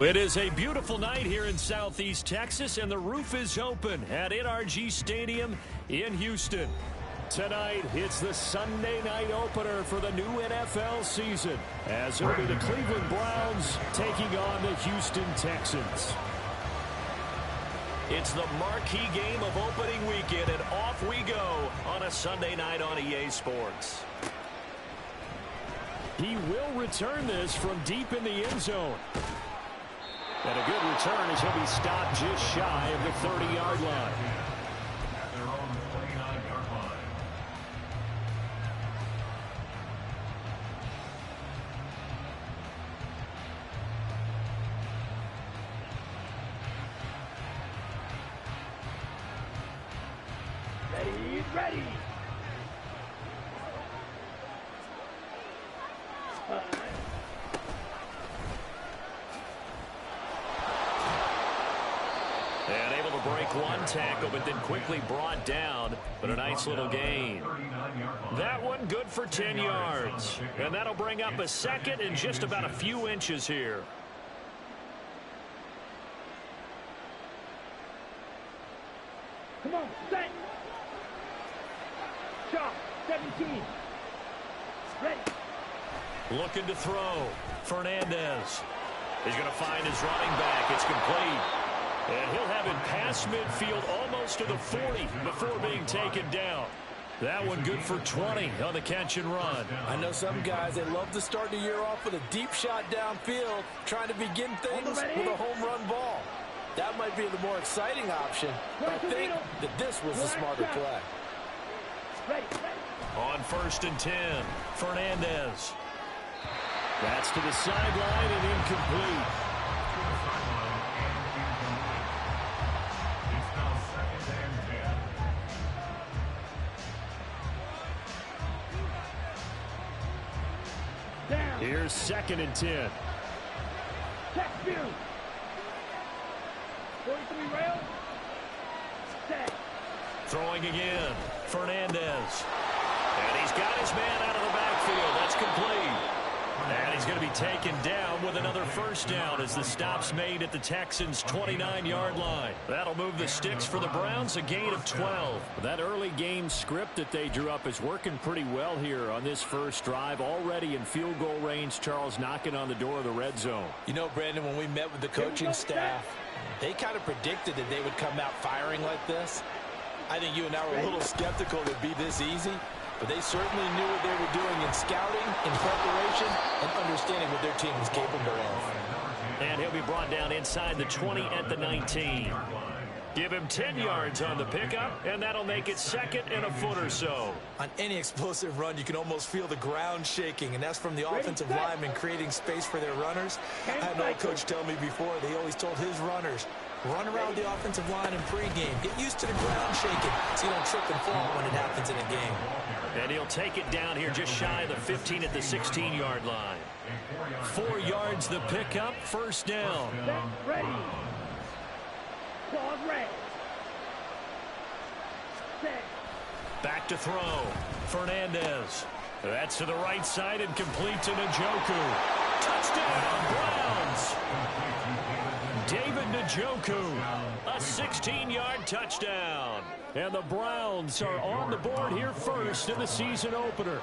It is a beautiful night here in Southeast Texas, and the roof is open at NRG Stadium in Houston. Tonight, it's the Sunday night opener for the new NFL season, as it'll be the Cleveland Browns taking on the Houston Texans. It's the marquee game of opening weekend, and off we go on a Sunday night on EA Sports. He will return this from deep in the end zone. And a good return as he'll be stopped just shy of the 30-yard line. At their own 29-yard line. Ready. And able to break one tackle, but then quickly brought down. But a nice little gain. That one good for 10 yards. And that'll bring up a second and just about a few inches here. Come on, set. Shot, 17. Ready. Looking to throw. Fernandez. He's going to find his running back. It's complete. And he'll have it past midfield almost to the 40 before being taken down. That one good for 20 on the catch and run. I know some guys, they love to start the year off with a deep shot downfield, trying to begin things with a home run ball. That might be the more exciting option, but I think that this was the smarter play. On 1st and 10, Fernandez. That's to the sideline and incomplete. Here's 2nd and 10. Check view. 43 rail. Set. Throwing again. Fernandez. And he's got his man out of the backfield. That's complete. And he's going to be taken down with another first down as the stop's made at the Texans' 29-yard line. That'll move the sticks for the Browns, a gain of 12. That early game script that they drew up is working pretty well here on this first drive. Already in field goal range, Charles knocking on the door of the red zone. You know, Brandon, when we met with the coaching staff, they kind of predicted that they would come out firing like this. I think you and I were a little skeptical it would be this easy. But they certainly knew what they were doing in scouting, in preparation, and understanding what their team was capable of. And he'll be brought down inside the 20 at the 19. Give him 10 yards on the pickup, and that'll make it 2nd and a foot or so. On any explosive run, you can almost feel the ground shaking, and that's from the offensive linemen creating space for their runners. I had an old coach tell me before, they always told his runners, run around the offensive line in pregame. Get used to the ground shaking so you don't trip and fall when it happens in a game. And he'll take it down here just shy of the 15 at the 16-yard line. 4 yards the pickup, first down. Ready. Claws red. Set. Back to throw. Fernandez. That's to the right side and complete to Njoku. Touchdown, Browns. David Njoku, a 16-yard touchdown. And the Browns are on the board here first in the season opener.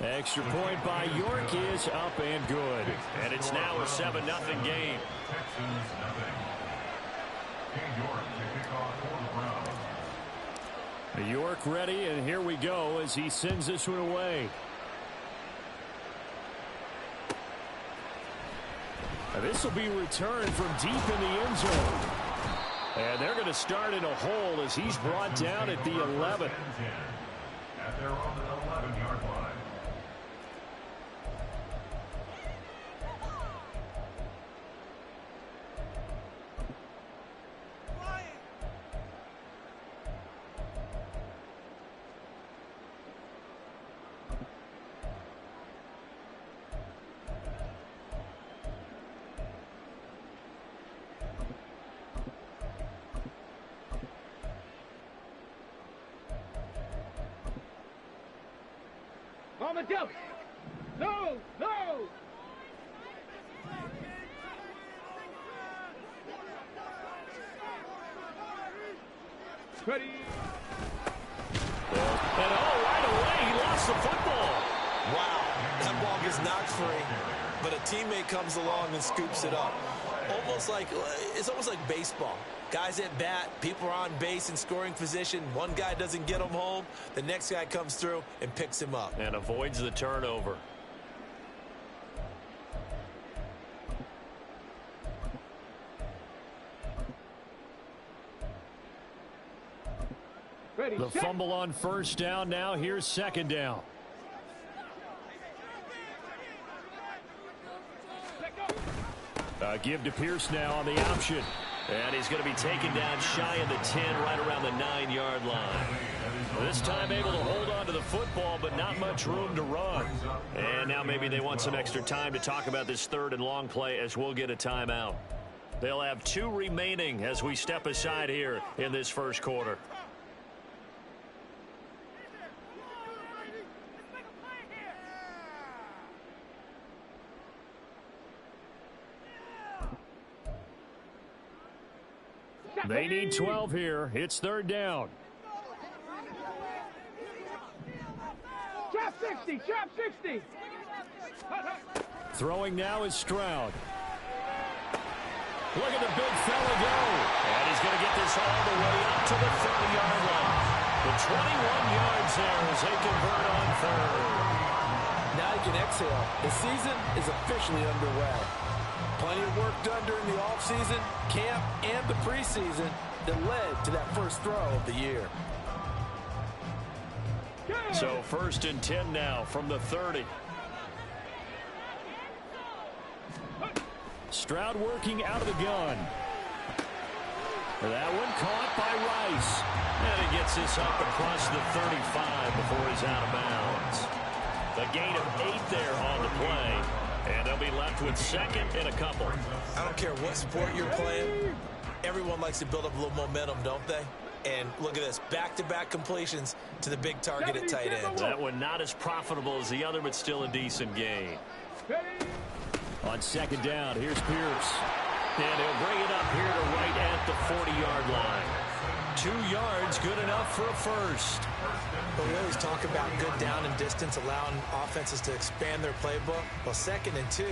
Extra point by York is up and good. And it's now a 7-0 game. Texans, nothing. And York to kick off for the Browns. York ready, and here we go as he sends this one away. This will be returned from deep in the end zone. And they're going to start in a hole as he's brought down at the 11. At their own 11-yard line. Mama, go. No. Ready. And right away, he lost the football. Wow, that ball gets knocked free, but a teammate comes along and scoops it up. It's almost like baseball. Guys at bat, people are on base in scoring position. One guy doesn't get him home. The next guy comes through and picks him up. And avoids the turnover. Ready. The Set. fumble on first down now. Here's second down. Give to Pierce now on the option. And he's going to be taken down shy of the 10, right around the 9-yard line. This time able to hold on to the football, but not much room to run. And now maybe they want some extra time to talk about this third and long play, as we'll get a timeout. They'll have 2 remaining as we step aside here in this first quarter. They need 12 here. It's third down. Trap 60. Trap 60. Throwing now is Stroud. Look at the big fella go. And he's going to get this all the way up to the 30-yard line. The 21 yards there as they convert on third. Now you can exhale. The season is officially underway. Plenty of work done during the offseason, camp, and the preseason that led to that first throw of the year. So first and 10 now from the 30. Stroud working out of the gun. That one caught by Rice. And he gets this up across the 35 before he's out of bounds. The gain of 8 there on the play. And they'll be left with second and a couple. I don't care what sport you're playing. Everyone likes to build up a little momentum, don't they? And look at this, back-to-back completions to the big target at tight end. That one not as profitable as the other, but still a decent gain. On second down, here's Pierce. And he'll bring it up here to right at the 40-yard line. 2 yards, good enough for a first. But we always talk about good down and distance, allowing offenses to expand their playbook. Well, second and 2,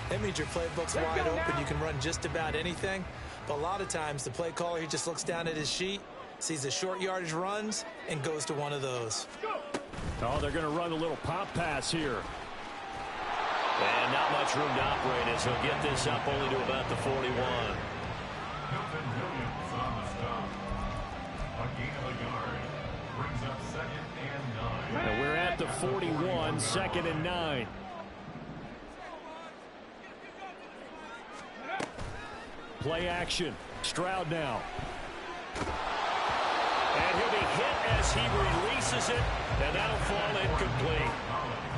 that means your playbook's wide open. You can run just about anything. But a lot of times, the play caller, he just looks down at his sheet, sees the short yardage runs, and goes to one of those. Oh, they're going to run a little pop pass here. And not much room to operate as he'll get this up only to about the 41. And we're at the 41, second and 9. Play action. Stroud now. And he'll be hit as he releases it, and that'll fall incomplete.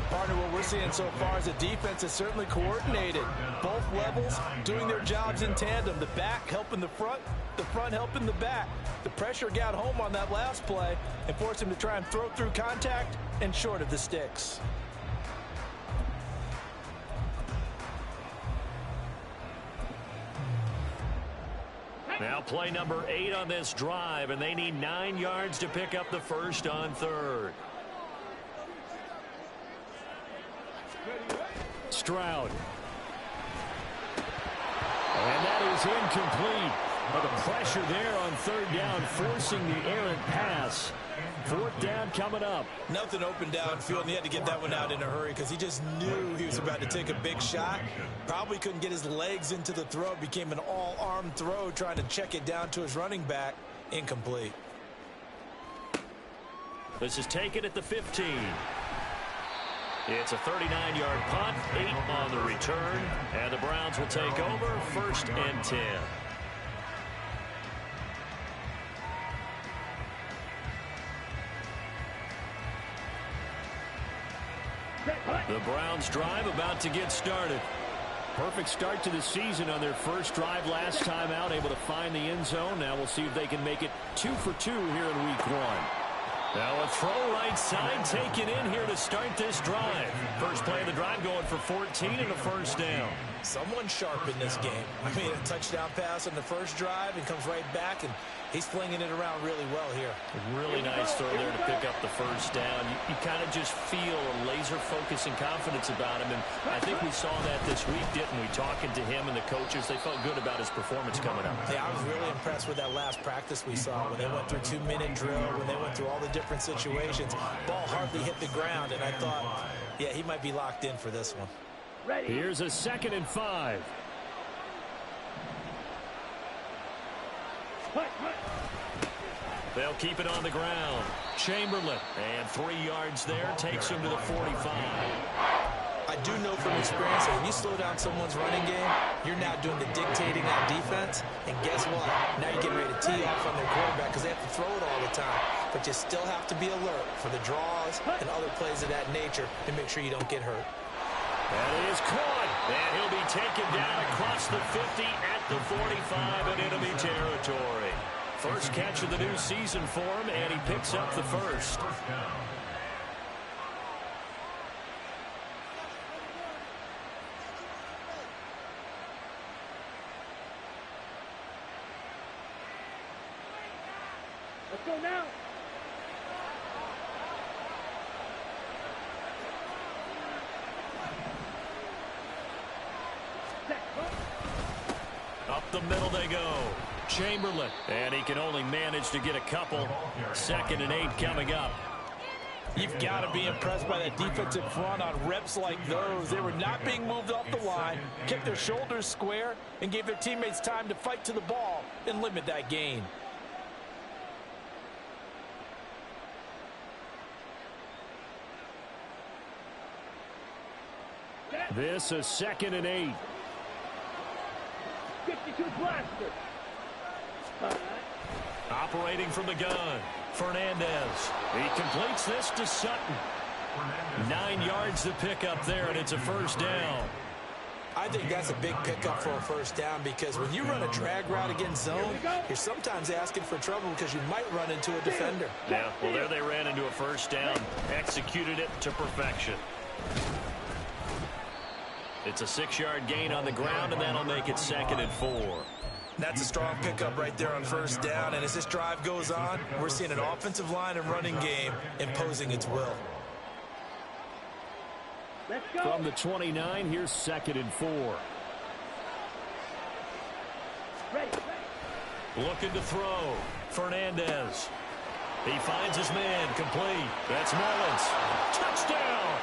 Partner, what we're seeing so far is the defense is certainly coordinated. Both levels doing their jobs in tandem. The back helping the front helping the back. The pressure got home on that last play and forced him to try and throw through contact and short of the sticks. Now play number 8 on this drive, and they need 9 yards to pick up the first on third. Stroud. And that is incomplete. But the pressure there on third down, forcing the errant pass. Fourth down coming up. Nothing open downfield, and he had to get that one out in a hurry because he just knew he was about to take a big shot. Probably couldn't get his legs into the throw. Became an all-arm throw, trying to check it down to his running back. Incomplete. This is taken at the 15. It's a 39-yard punt, 8 on the return, and the Browns will take over first and 10. The Browns drive about to get started. Perfect start to the season on their first drive last time out, able to find the end zone. Now we'll see if they can make it 2 for 2 here in week 1. Now a throw right side taken in here to start this drive. First play of the drive going for 14 and a first down. Someone sharp in this game. I mean, a touchdown pass on the first drive and comes right back and He's flinging it around really well here. Really nice throw there to pick up the first down. You kind of just feel a laser focus and confidence about him, and I think we saw that this week, didn't we? Talking to him and the coaches, they felt good about his performance coming up. Yeah, I was really impressed with that last practice we saw when they went through 2-minute drill, when they went through all the different situations. Ball hardly hit the ground, and I thought, yeah, he might be locked in for this one. Ready. Here's a 2nd and 5. They'll keep it on the ground. Chamberlain, and 3 yards there, takes him to the 45. I do know from experience that when you slow down someone's running game, you're now doing the dictating on defense. And guess what? Now you're getting ready to tee off on their quarterback because they have to throw it all the time. But you still have to be alert for the draws and other plays of that nature to make sure you don't get hurt. That is caught. And he'll be taken down across the 50 at the 45 in enemy territory. First catch of the new season for him, and he picks up the first. Let's go now. Up the middle they go. Chamberlain, and he can only manage to get a couple. 2nd and 8 coming up. You've got to be impressed by that defensive front on reps like those. They were not being moved off the line, kept their shoulders square, and gave their teammates time to fight to the ball and limit that gain. This is 2nd and 8. 52 blaster. Operating from the gun, Fernandez. He completes this to Sutton. 9 yards to pick up there, and it's a first down. I think that's a big pickup for a first down because when you run a drag route against zone, you're sometimes asking for trouble because you might run into a defender. Yeah, well, there they ran into a first down, executed it to perfection. It's a 6-yard gain on the ground, and that'll make it 2nd and 4. That's a strong pickup right there on first down, and as this drive goes on, we're seeing an offensive line and running game imposing its will. Let's go. From the 29, here's 2nd and 4. Ready. Looking to throw. Fernandez. He finds his man, complete. That's Mullins. Touchdown!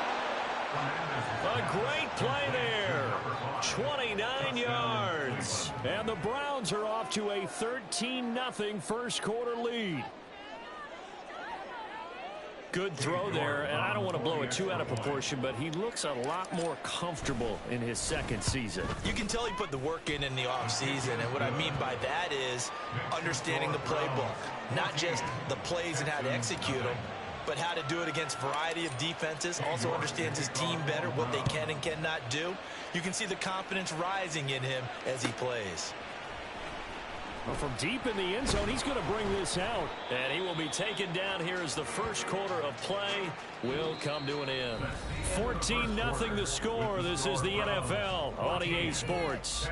A great play there. 29 yards. And the Browns are off to a 13-0 first quarter lead. Good throw there, and I don't want to blow it too out of proportion, but he looks a lot more comfortable in his 2nd season. You can tell he put the work in the offseason, and what I mean by that is understanding the playbook. Not just the plays and how to execute them, but how to do it against a variety of defenses. Also understands his team better, what they can and cannot do. You can see the confidence rising in him as he plays. Well, from deep in the end zone, he's going to bring this out. And he will be taken down here as the first quarter of play will come to an end. 14-0 the score. This is the NFL on EA Sports.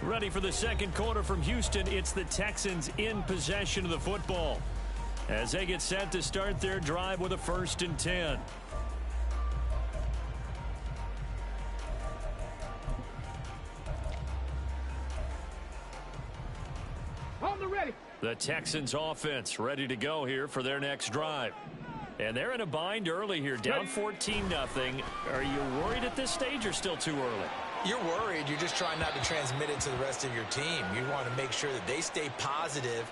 Ready for the second quarter from Houston. It's the Texans in possession of the football as they get set to start their drive with a 1st and 10. On the ready. The Texans offense ready to go here for their next drive. And they're in a bind early here, down 14-0. Are you worried at this stage or still too early? You're worried. You're just trying not to transmit it to the rest of your team. You want to make sure that they stay positive.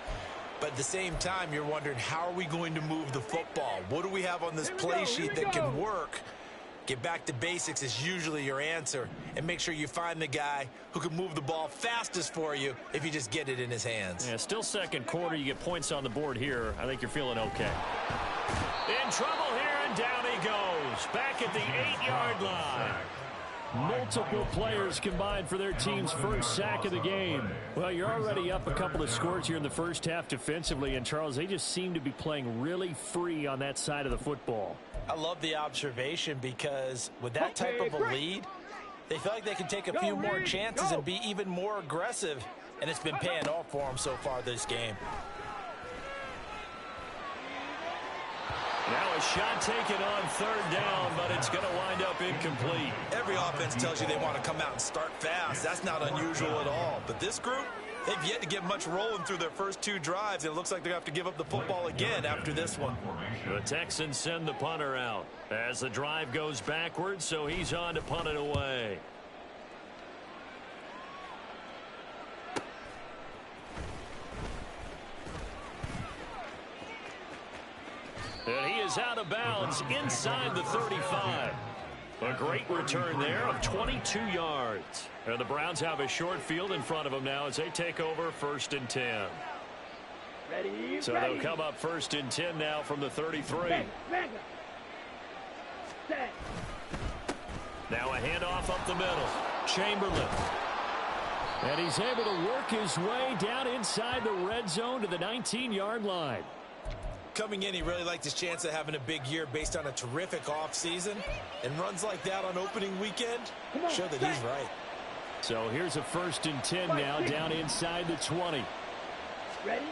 But at the same time, you're wondering, how are we going to move the football? What do we have on this play sheet that can work? Get back to basics is usually your answer. And make sure you find the guy who can move the ball fastest for you if you just get it in his hands. Yeah, still second quarter. You get points on the board here. I think you're feeling okay. In trouble here, and down he goes. Back at the 8-yard line. Multiple players combined for their team's first sack of the game. Well, you're already up a couple of scores here in the first half defensively, and Charles, they just seem to be playing really free on that side of the football. I love the observation because with that type of a lead, They feel like they can take a few more chances and be even more aggressive, and it's been paying off for them so far this game. Now a shot taken on third down, but it's going to wind up incomplete. Every offense tells you they want to come out and start fast. That's not unusual at all. But this group, they've yet to get much rolling through their first two drives. It looks like they're going to have to give up the football again after this one. The Texans send the punter out as the drive goes backwards, so he's on to punt it away. And he is out of bounds inside the 35. A great return there of 22 yards. And the Browns have a short field in front of them now as they take over 1st and 10. Ready, so they'll come up 1st and 10 now from the 33. Set. Now a handoff up the middle. Chamberlain. And he's able to work his way down inside the red zone to the 19-yard line. Coming in, he really liked his chance of having a big year based on a terrific offseason. And runs like that on opening weekend show that he's right. So here's a 1st and 10 now down inside the 20. Ready?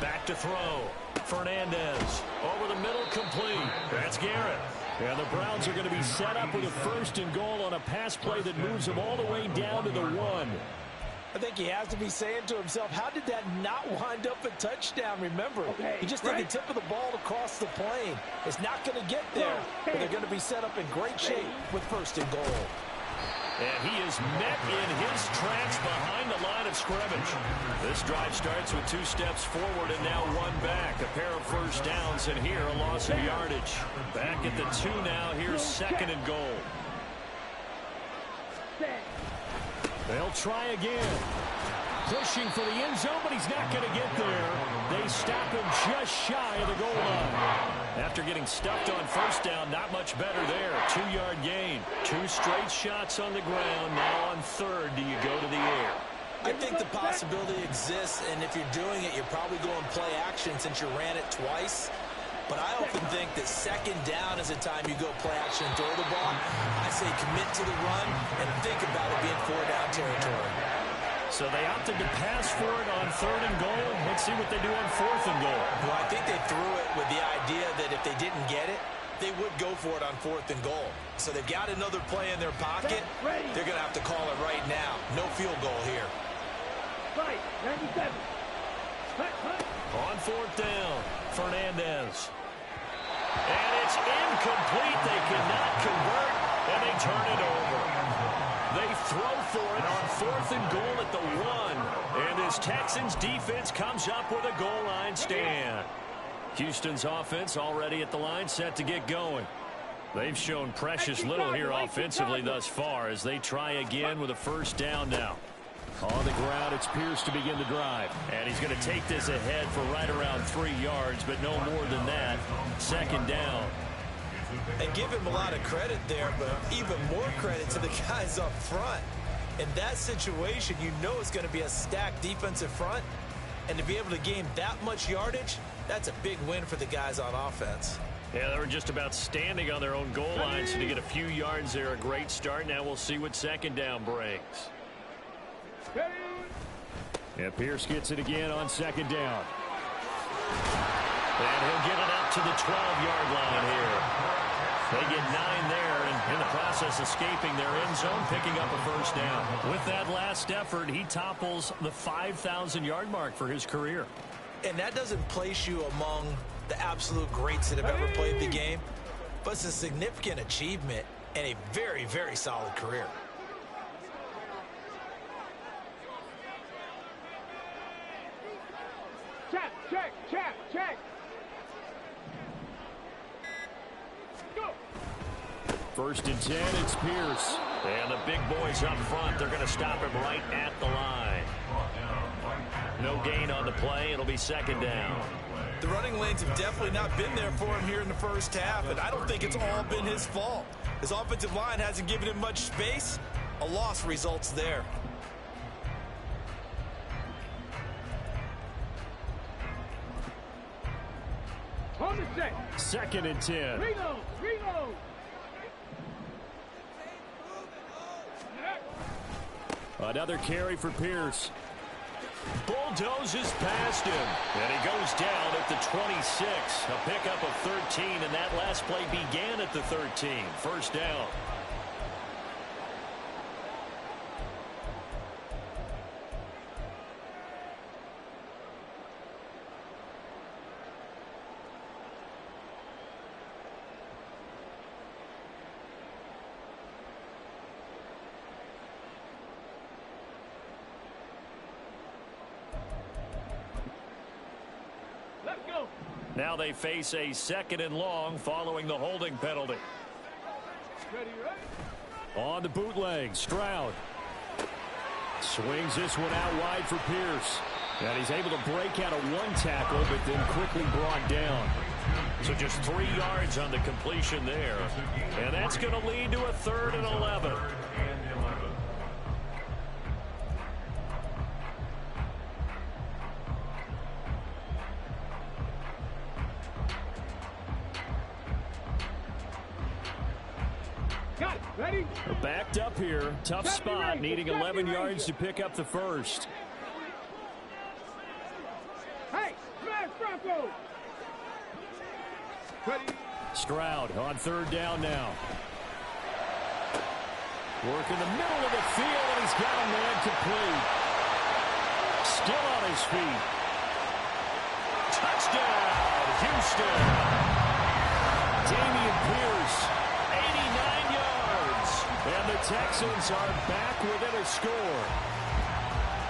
Back to throw. Fernandez. Over the middle, complete. That's Garrett. And the Browns are going to be set up with a 1st and goal on a pass play that moves them all the way down to the 1. I think he has to be saying to himself, how did that not wind up a touchdown? Remember, he just took the tip of the ball across the plane. It's not going to get there, but they're going to be set up in great shape with 1st and goal. And he is met in his tracks behind the line of scrimmage. This drive starts with 2 steps forward and now 1 back. A pair of 1st downs, and here a loss of yardage. Back at the 2 now. Here's 2nd and goal. They'll try again. Pushing for the end zone, but he's not going to get there. They stop him just shy of the goal line. After getting stuffed on 1st down, not much better there. 2-yard gain. 2 straight shots on the ground. Now on 3rd, do you go to the air? I think the possibility exists, and if you're doing it, you're probably going play action since you ran it twice. But I often think that 2nd down is the time you go play action and throw the ball. I say commit to the run and think about it being 4-down territory. So they opted to pass for it on 3rd and goal. Let's see what they do on 4th and goal. Well, I think they threw it with the idea that if they didn't get it, they would go for it on 4th and goal. So they've got another play in their pocket. They're going to have to call it right now. No field goal here. Right, 97. On 4th down, Fernandez. And it's incomplete. They cannot convert, and they turn it over. They throw for it on 4th and goal at the 1. And this Texans defense comes up with a goal line stand. Houston's offense already at the line, set to get going. They've shown precious little here offensively thus far as they try again with a 1st down now. On the ground, it's Pierce to begin the drive. And he's going to take this ahead for right around 3 yards, but no more than that. 2nd down. And give him a lot of credit there, but even more credit to the guys up front. In that situation, you know it's going to be a stacked defensive front. And to be able to gain that much yardage, that's a big win for the guys on offense. Yeah, they were just about standing on their own goal line, so to get a few yards there, a great start. Now we'll see what 2nd down brings. And Pierce gets it again on 2nd down. And he'll get it up to the 12-yard line here. They get 9 there, and in the process escaping their end zone, picking up a 1st down. With that last effort, he topples the 5,000-yard mark for his career. And that doesn't place you among the absolute greats that have ever played the game, but it's a significant achievement and a very, very solid career. Check. Go. 1st and 10, it's Pierce. And the big boys up front, they're going to stop him right at the line. No gain on the play. It'll be 2nd down. The running lanes have definitely not been there for him here in the 1st half, and I don't think it's all been his fault. His offensive line hasn't given him much space. A loss results there. On the set. 2nd and 10. Reload. Another carry for Pierce. Bulldozes past him. And he goes down at the 26. A pickup of 13, and that last play began at the 13. First down. Now they face a 2nd and long following the holding penalty. Ready, ready. On the bootleg, Stroud. Swings this one out wide for Pierce. And he's able to break out of one tackle, but then quickly brought down. So just 3 yards on the completion there. And that's going to lead to a 3rd and 11. Ready? They're backed up here. Tough spot, needing 11 yards to pick up the first. Hey, smash Bronco! Ready? Stroud on 3rd down now. Work in the middle of the field, and he's got a man complete. Still on his feet. Touchdown, Houston. Dameon Pierce, 89 yards. And the Texans are back within a score.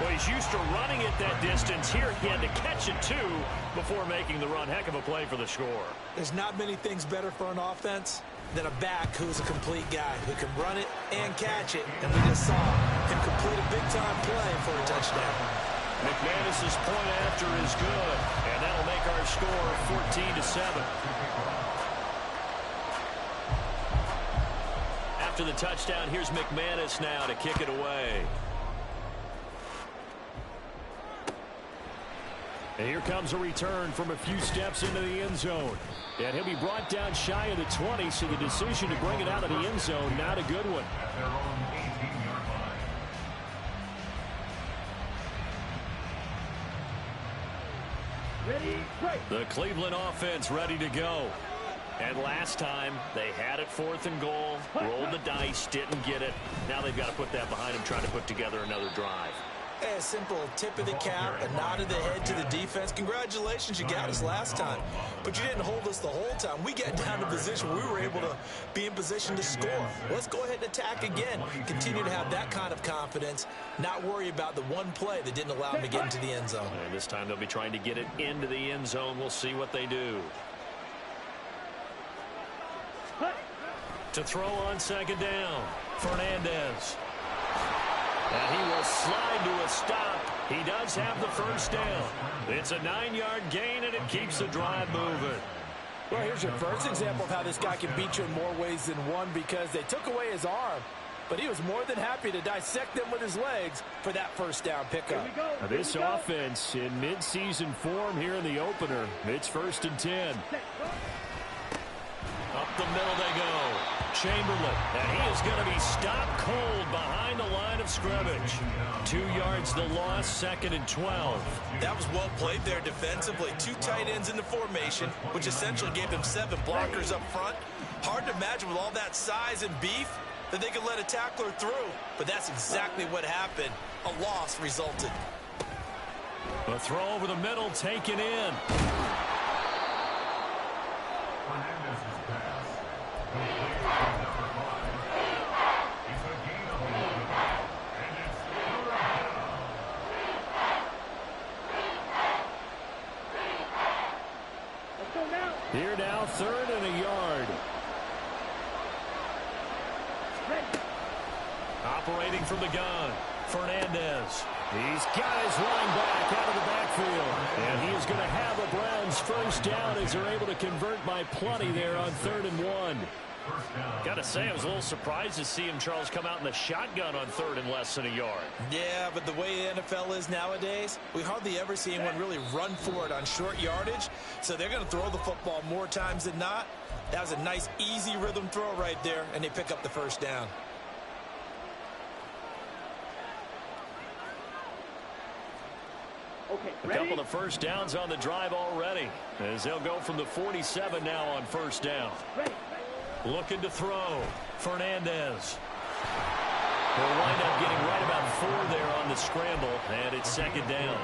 Well, he's used to running it that distance. Here he had to catch it, too, before making the run. Heck of a play for the score. There's not many things better for an offense than a back who's a complete guy who can run it and catch it. And we just saw him complete a big-time play for a touchdown. McManus's point after is good, and that'll make our score 14-7. After the touchdown, here's McManus now to kick it away. And here comes a return from a few steps into the end zone. And he'll be brought down shy of the 20, so the decision to bring it out of the end zone, not a good one. At their own 18-yard line. Ready, break. The Cleveland offense ready to go. And last time, they had it 4th and goal, rolled the dice, didn't get it. Now they've got to put that behind them, trying to put together another drive. A simple tip of the cap, a nod of the head to the defense. Congratulations, you got us last time. But you didn't hold us the whole time. We got down to position where we were able to be in position to score. Let's go ahead and attack again. Continue to have that kind of confidence, not worry about the one play that didn't allow them to get into the end zone. And this time they'll be trying to get it into the end zone. We'll see what they do. To throw on 2nd down, Fernandez. And he will slide to a stop. He does have the first down. It's a 9-yard gain, and it keeps the drive moving. Well, here's your first example of how this guy can beat you in more ways than one, because they took away his arm, but he was more than happy to dissect them with his legs for that first down pickup. Now this offense in midseason form here in the opener. It's 1st and 10. Up the middle they go. Chamberlain, and he is going to be stopped cold behind the line of scrimmage. 2 yards the loss, 2nd and 12. That was well played there defensively. 2 tight ends in the formation, which essentially gave him 7 blockers up front. Hard to imagine with all that size and beef that they could let a tackler through, but that's exactly what happened. A loss resulted. A throw over the middle, taken in. Fernandez's pass. Complete to number 5. It's a gain of 11. And it's 3rd down. Let's go now. Here now, 3rd and a yard. Ready. Operating from the gun, Fernandez. He's got his running back out of the backfield. And he is going to have a Browns first down as they're able to convert by plenty there on 3rd and 1. Got to say, I was a little surprised to see him, Charles, come out in the shotgun on 3rd and less than a yard. Yeah, but the way the NFL is nowadays, we hardly ever see anyone really run for it on short yardage. So they're going to throw the football more times than not. That was a nice, easy rhythm throw right there, and they pick up the first down. Okay, A ready? couple of first downs on the drive already, as they'll go from the 47 now on first down. Ready. Looking to throw. Fernandez. They'll wind up getting right about 4 there on the scramble, and it's second down.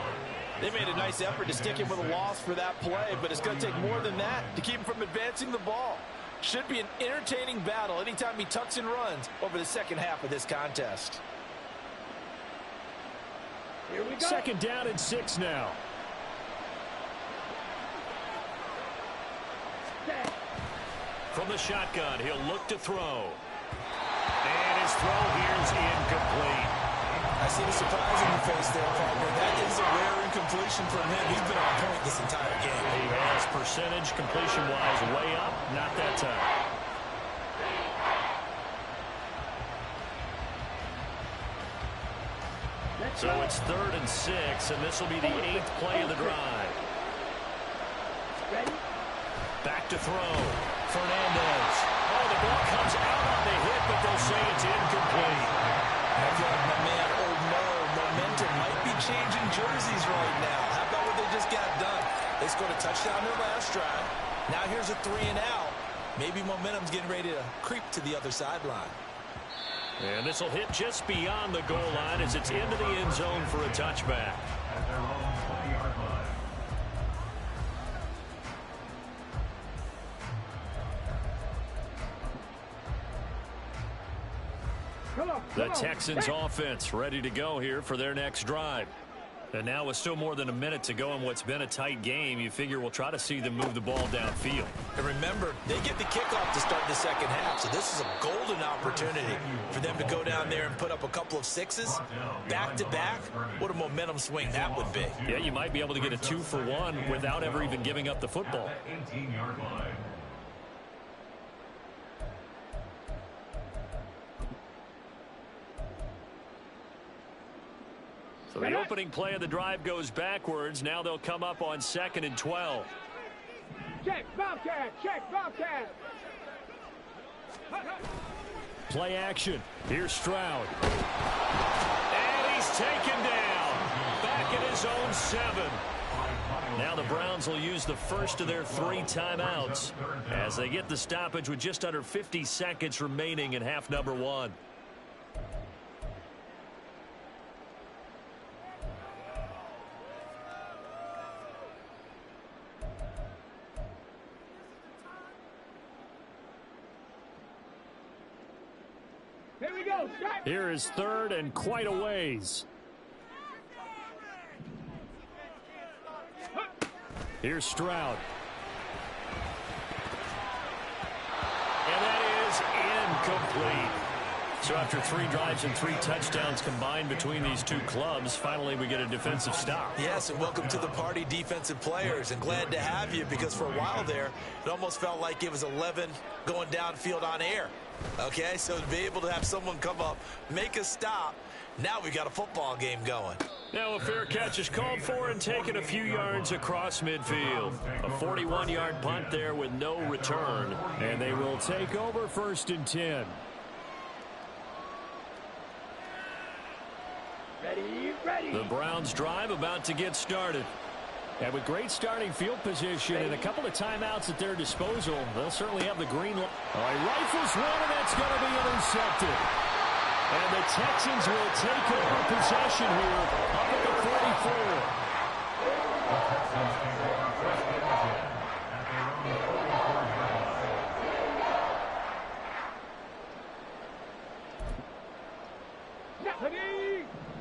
They made a nice effort to stick him with a loss for that play, but it's going to take more than that to keep him from advancing the ball. Should be an entertaining battle anytime he tucks and runs over the second half of this contest. Here we go. Second down and 6 now. Set. From the shotgun, he'll look to throw. And his throw here is incomplete. I see the surprise in your face there, partner. That is a rare incompletion from him. He's been on point this entire game. He has percentage completion-wise way up, not that time. So it's 3rd and 6, and this will be the 8th play of the drive. Ready? Back to throw. Fernandez. Oh, the ball comes out on the hit, but they'll say it's incomplete. I feel like my man, Old Mo, momentum might be changing jerseys right now. How about what they just got done? They scored a touchdown their last drive. Now here's a 3 and out. Maybe momentum's getting ready to creep to the other sideline. And this will hit just beyond the goal line as it's into the end zone for a touchback. At their own 20-yard line. Come on. The come on. Texans Hey. offense ready to go here for their next drive. And now with still more than a minute to go in what's been a tight game, you figure we'll try to see them move the ball downfield. And remember, they get the kickoff to start the second half, so this is a golden opportunity for them to go down there and put up a couple of sixes back-to-back. What a momentum swing that would be. Yeah, you might be able to get a 2-for-1 without ever even giving up the football. 18-yard line. So the opening play of the drive goes backwards. Now they'll come up on 2nd and 12. Check, Bobcat. Check, Bobcat. Play action. Here's Stroud. And he's taken down. Back at his own 7. Now the Browns will use the first of their 3 timeouts as they get the stoppage with just under 50 seconds remaining in half number 1. Here we go. Start. Here is 3rd and quite a ways. Here's Stroud. And that is incomplete. So after 3 drives and 3 touchdowns combined between these two clubs, finally we get a defensive stop. Yes, and welcome to the party, defensive players, and glad to have you, because for a while there, it almost felt like it was 11 going downfield on air. Okay, so to be able to have someone come up, make a stop, now we got a football game going. Now a fair catch is called for and taken a few yards across midfield. A 41-yard punt there with no return, and they will take over 1st and 10. Ready, ready. The Browns drive about to get started. And with great starting field position and a couple of timeouts at their disposal, they'll certainly have the green light. He rifles one, and that's going to be intercepted. And the Texans will take over possession here up at the 44.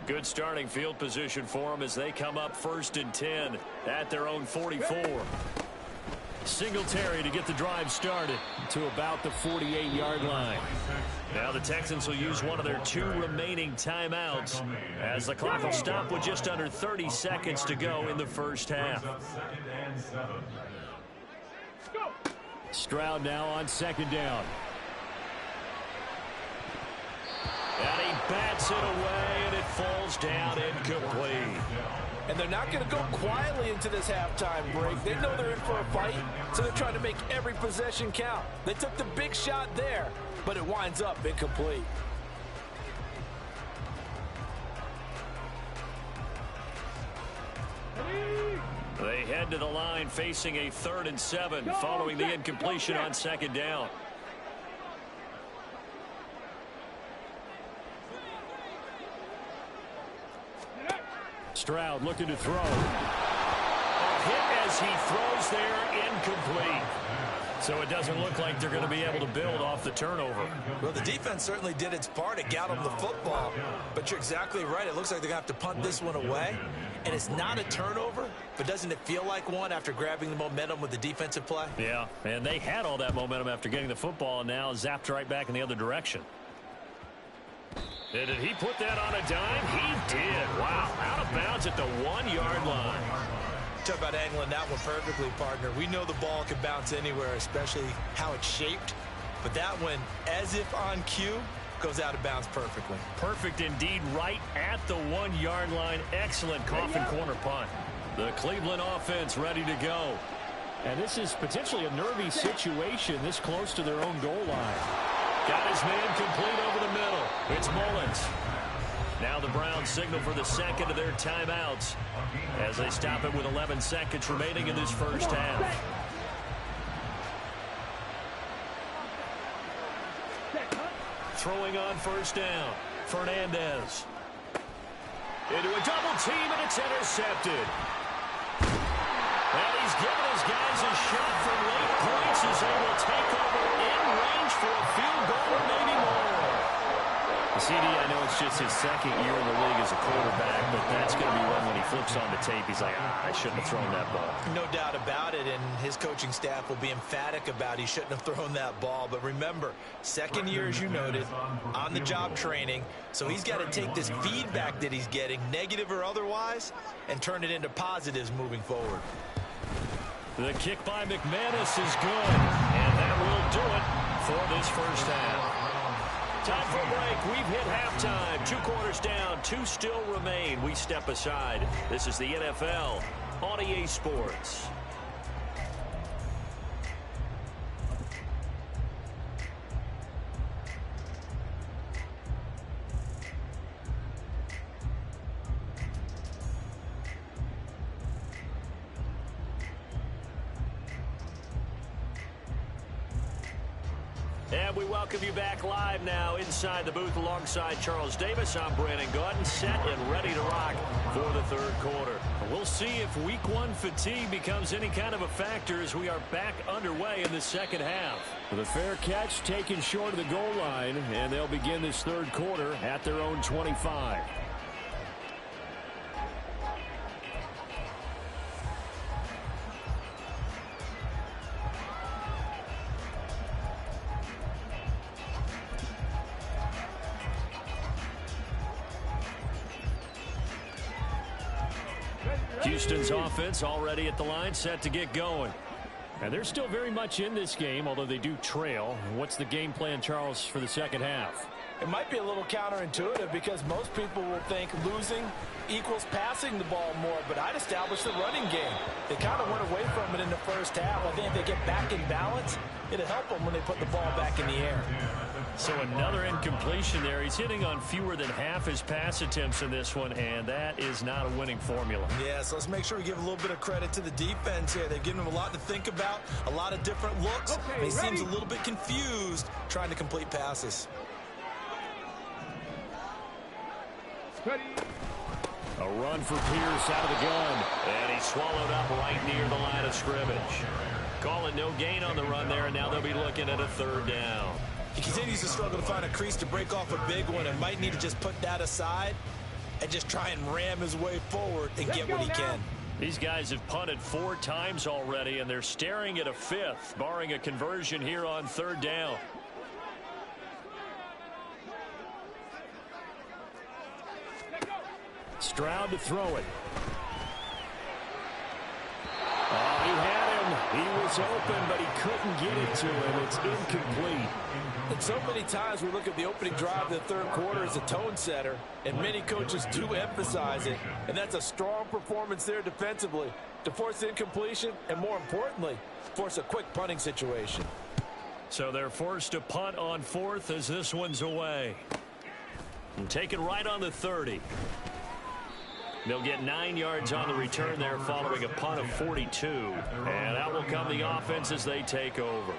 Good starting field position for them as they come up 1st and 10 at their own 44. Singletary to get the drive started to about the 48-yard line. Now the Texans will use one of their 2 remaining timeouts as the clock will stop with just under 30 seconds to go in the first half. Stroud now on 2nd down. And he bats it away, and it falls down incomplete. And they're not going to go quietly into this halftime break. They know they're in for a fight, so they're trying to make every possession count. They took the big shot there, but it winds up incomplete. They head to the line facing a 3rd and 7 following the incompletion on 2nd down. Stroud looking to throw. A hit as he throws there, incomplete. So it doesn't look like they're going to be able to build off the turnover. Well, the defense certainly did its part. It got them the football. But you're exactly right. It looks like they're going to have to punt this one away. And it's not a turnover, but doesn't it feel like one after grabbing the momentum with the defensive play? Yeah, and they had all that momentum after getting the football, and now zapped right back in the other direction. And did he put that on a dime? He did. Wow, out of bounds at the 1-yard line. Talk about angling that one perfectly, partner. We know the ball can bounce anywhere, especially how it's shaped. But that one, as if on cue, goes out of bounds perfectly. Perfect indeed, right at the 1-yard line. Excellent coffin corner punt. The Cleveland offense ready to go. And this is potentially a nervy situation this close to their own goal line. Got his man complete over the middle. It's Mullins. Now the Browns signal for the second of their timeouts as they stop it with 11 seconds remaining in this first half. Throwing on 1st down. Fernandez. Into a double team, and it's intercepted. And he's given his guys a shot from late points as they will take over in range for a field goal or maybe more. CD, I know it's just his 2nd year in the league as a quarterback, but that's going to be one when he flips on the tape. He's like, I shouldn't have thrown that ball. No doubt about it, and his coaching staff will be emphatic about he shouldn't have thrown that ball. But remember, 2nd year, as you noted, on-the-job training, so he's got to take this feedback that he's getting, negative or otherwise, and turn it into positives moving forward. The kick by McManus is good, and that will do it for this first half. Time for a break. We've hit halftime. 2 quarters down. 2 still remain. We step aside. This is the NFL on EA Sports. And we welcome you back live now inside the booth alongside Charles Davis. I'm Brandon Gordon, set and ready to rock for the 3rd quarter. We'll see if week 1 fatigue becomes any kind of a factor as we are back underway in the 2nd half. The fair catch taken short of the goal line, and they'll begin this 3rd quarter at their own 25. Houston's offense already at the line, set to get going. And they're still very much in this game, although they do trail. What's the game plan, Charles, for the 2nd half? It might be a little counterintuitive because most people will think losing equals passing the ball more, but I'd establish the running game. They kind of went away from it in the first half. I think if they get back in balance, it'll help them when they put the ball back in the air. So another incompletion there. He's hitting on fewer than half his pass attempts in this one, and that is not a winning formula. Yeah, so let's make sure we give a little bit of credit to the defense here. They've given him a lot to think about, a lot of different looks. Okay, he seems a little bit confused trying to complete passes. Ready. A run for Pierce out of the gun, and he's swallowed up right near the line of scrimmage. Calling no gain on the run there, and now they'll be looking at a 3rd down. He continues to struggle to find a crease to break off a big one and might need to just put that aside and just try and ram his way forward and get what he can. These guys have punted 4 times already, and they're staring at a 5th, barring a conversion here on 3rd down. Stroud to throw it. Oh, he had him. He was open, but he couldn't get it to him. It's incomplete. And so many times we look at the opening drive of the 3rd quarter as a tone setter, and many coaches do emphasize it, and that's a strong performance there defensively to force incompletion and, more importantly, force a quick punting situation. So they're forced to punt on 4th as this one's away. And taken right on the 30. They'll get 9 yards on the return there following a punt of 42. And out will come the offense as they take over.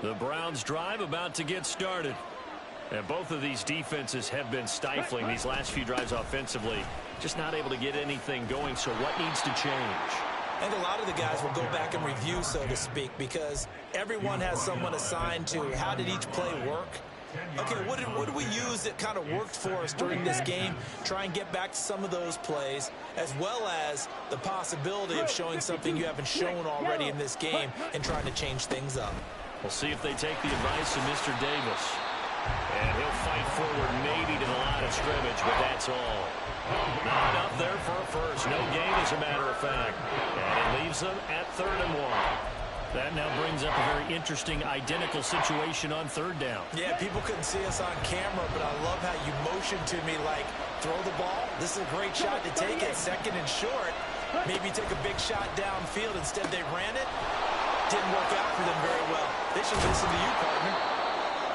The Browns drive about to get started. And both of these defenses have been stifling these last few drives offensively. Just not able to get anything going, so what needs to change? I think a lot of the guys will go back and review, so to speak, because everyone has someone assigned to how did each play work. Okay, what did we use that kind of worked for us during this game? Try and get back to some of those plays, as well as the possibility of showing something you haven't shown already in this game and trying to change things up. We'll see if they take the advice of Mr. Davis. And he'll fight forward maybe to the line of scrimmage, but that's all. Not up there for a first. No gain, as a matter of fact. And it leaves them at 3rd and 1. That now brings up a very interesting identical situation on 3rd down. Yeah, people couldn't see us on camera, but I love how you motioned to me like, throw the ball. This is a great shot to take it. 2nd and short. Maybe take a big shot downfield. Instead, they ran it. Didn't work out for them very well. They should listen to you, partner.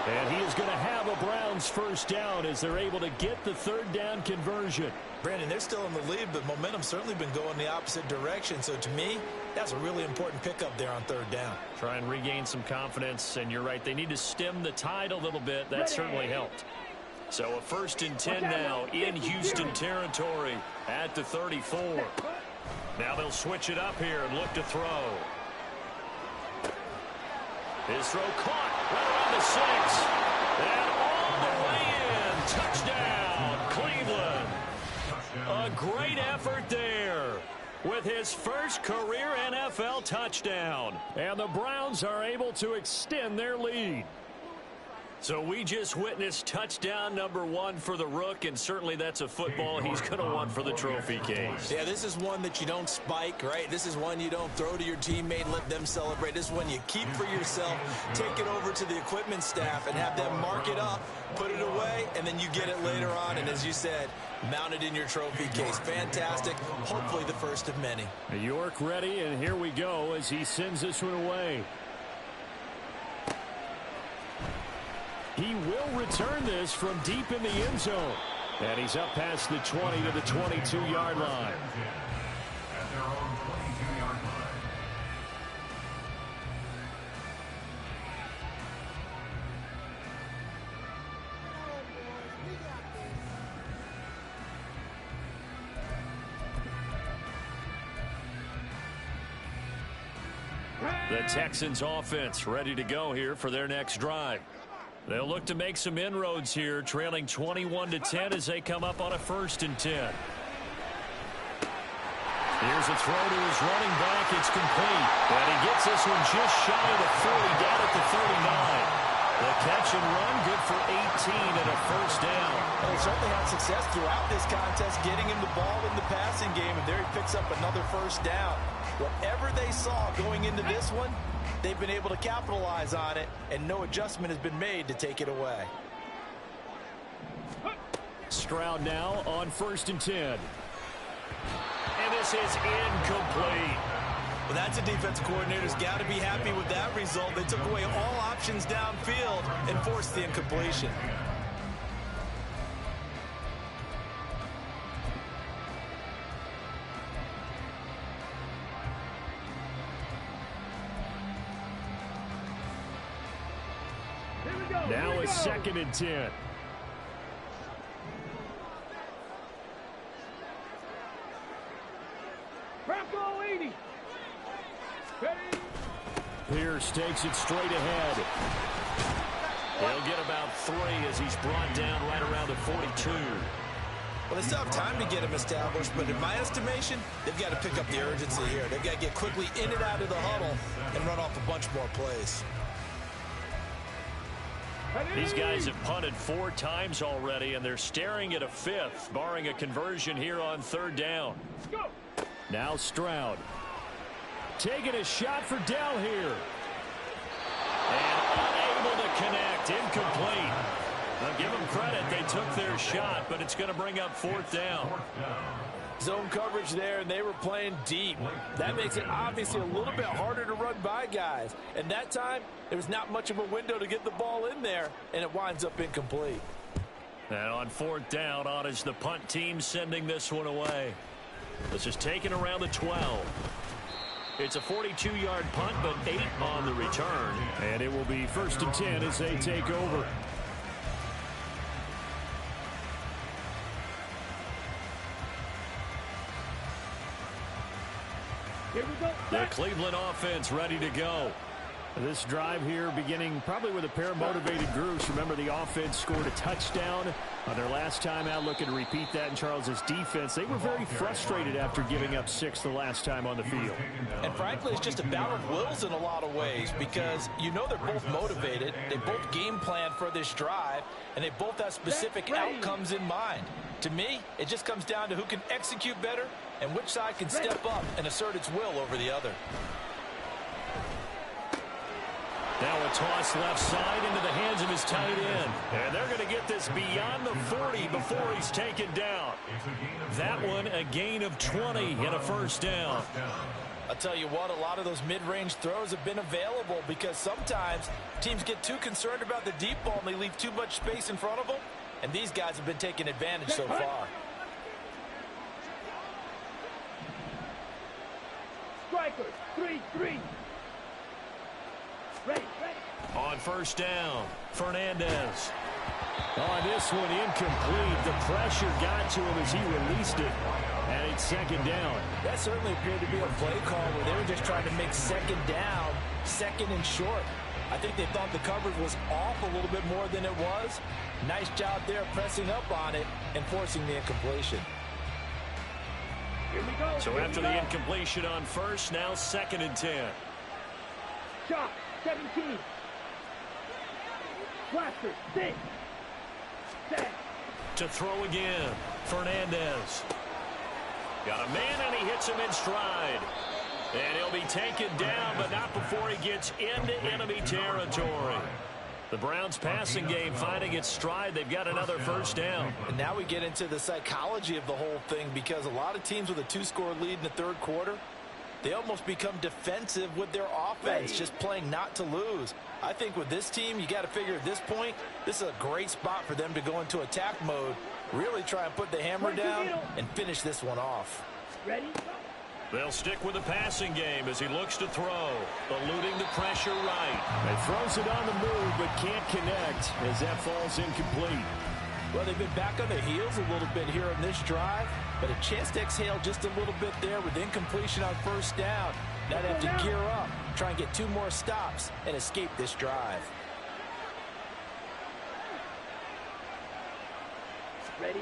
And he is going to have a Browns 1st down as they're able to get the 3rd down conversion. Brandon, they're still in the lead, but momentum's certainly been going the opposite direction. So to me, that's a really important pickup there on 3rd down. Try and regain some confidence, and you're right. They need to stem the tide a little bit. That certainly helped. So a 1st and 10 now in Houston territory at the 34. Now they'll switch it up here and look to throw. His throw caught right around the 6. And all the way in. Touchdown, Cleveland. A great effort there with his first career NFL touchdown. And the Browns are able to extend their lead. So we just witnessed touchdown number 1 for the Rook, and certainly that's a football he's going to want for the trophy case. Yeah, this is one that you don't spike, right? This is one you don't throw to your teammate and let them celebrate. This is one you keep for yourself, take it over to the equipment staff and have them mark it up, put it away, and then you get it later on. And as you said, mount it in your trophy case. Fantastic. Hopefully the first of many. York ready, and here we go as he sends this one away. He will return this from deep in the end zone. And he's up past the 20 to the 22-yard line. At their own 22-yard line. The Texans offense ready to go here for their next drive. They'll look to make some inroads here, trailing 21-10 as they come up on a 1st and 10. Here's a throw to his running back. It's complete. And he gets this one just shy of the 40, down at the 39. The catch and run, good for 18 and a 1st down. Well, he certainly had success throughout this contest, getting him the ball in the passing game, and there he picks up another 1st down. Whatever they saw going into this one, they've been able to capitalize on it, and no adjustment has been made to take it away. Stroud now on 1st and 10. And this is incomplete. Well, that's a defense coordinator's got to be happy with that result. They took away all options downfield and forced the incompletion. Now it's 2nd and 10. Bronco 80. Pierce takes it straight ahead. He'll get about 3 as he's brought down right around the 42. Well, they still have time to get him established, but in my estimation, they've got to pick up the urgency here. They've got to get quickly in and out of the huddle and run off a bunch more plays. These guys have punted 4 times already, and they're staring at a 5th, barring a conversion here on 3rd down. Now Stroud. Taking a shot for Dell here. And unable to connect. Incomplete. Now give them credit. They took their shot, but it's going to bring up 4th down. Zone coverage there, and they were playing deep. That makes it obviously a little bit harder to run by guys. And that time, there was not much of a window to get the ball in there, and it winds up incomplete. And on fourth down, on is the punt team sending this one away. This is taken around the 12. It's a 42-yard punt, but 8 on the return. And it will be 1st and 10 as they take over. Here we go. The Cleveland offense ready to go. This drive here beginning probably with a pair of motivated groups. Remember, the offense scored a touchdown on their last time out. Looking to repeat that in Charles's defense. They were very frustrated after giving up 6 the last time on the field. And frankly, it's just a battle of wills in a lot of ways because you know they're both motivated. They both game plan for this drive, and they both have specific outcomes in mind. To me, it just comes down to who can execute better and which side can step up and assert its will over the other. Now a toss left side into the hands of his tight end. And they're going to get this beyond the 40 before he's taken down. That one a gain of 20 and a first down. I'll tell you what, a lot of those mid-range throws have been available because sometimes teams get too concerned about the deep ball and they leave too much space in front of them. And these guys have been taking advantage so far. Strikers, 3-3. Ready. On first down, Fernandez. On this one, incomplete. The pressure got to him as he released it. And it's 2nd down. That certainly appeared to be a play call where they were just trying to make 2nd down, 2nd and short. I think they thought the coverage was off a little bit more than it was. Nice job there pressing up on it and forcing the incompletion. Here we go. So after the incompletion on first, now 2nd and 10. Shot, 17. Blaster, 6. 7. To throw again, Fernandez. Got a man, and he hits him in stride. And he'll be taken down, but not before he gets into enemy territory. The Browns' passing game finding its stride. They've got another first down. And now we get into the psychology of the whole thing because a lot of teams with a 2-score lead in the 3rd quarter, they almost become defensive with their offense, just playing not to lose. I think with this team, you got to figure at this point, this is a great spot for them to go into attack mode, really try and put the hammer down and finish this one off. Ready? They'll stick with the passing game as he looks to throw, eluding the pressure right. He throws it on the move but can't connect as that falls incomplete. Well, they've been back on their heels a little bit here on this drive, but a chance to exhale just a little bit there with incompletion on first down. Now they have to gear up, try and get 2 more stops, and escape this drive. Ready?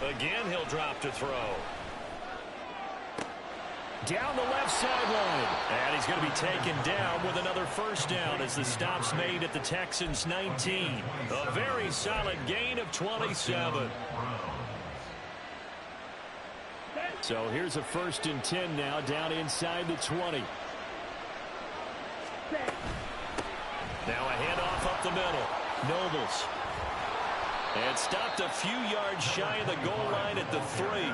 Again, he'll drop to throw. Down the left sideline. And he's going to be taken down with another first down as the stop's made at the Texans' 19. A very solid gain of 27. So here's a 1st and 10 now down inside the 20. Now a handoff up the middle. Nobles. And stopped a few yards shy of the goal line at the 3.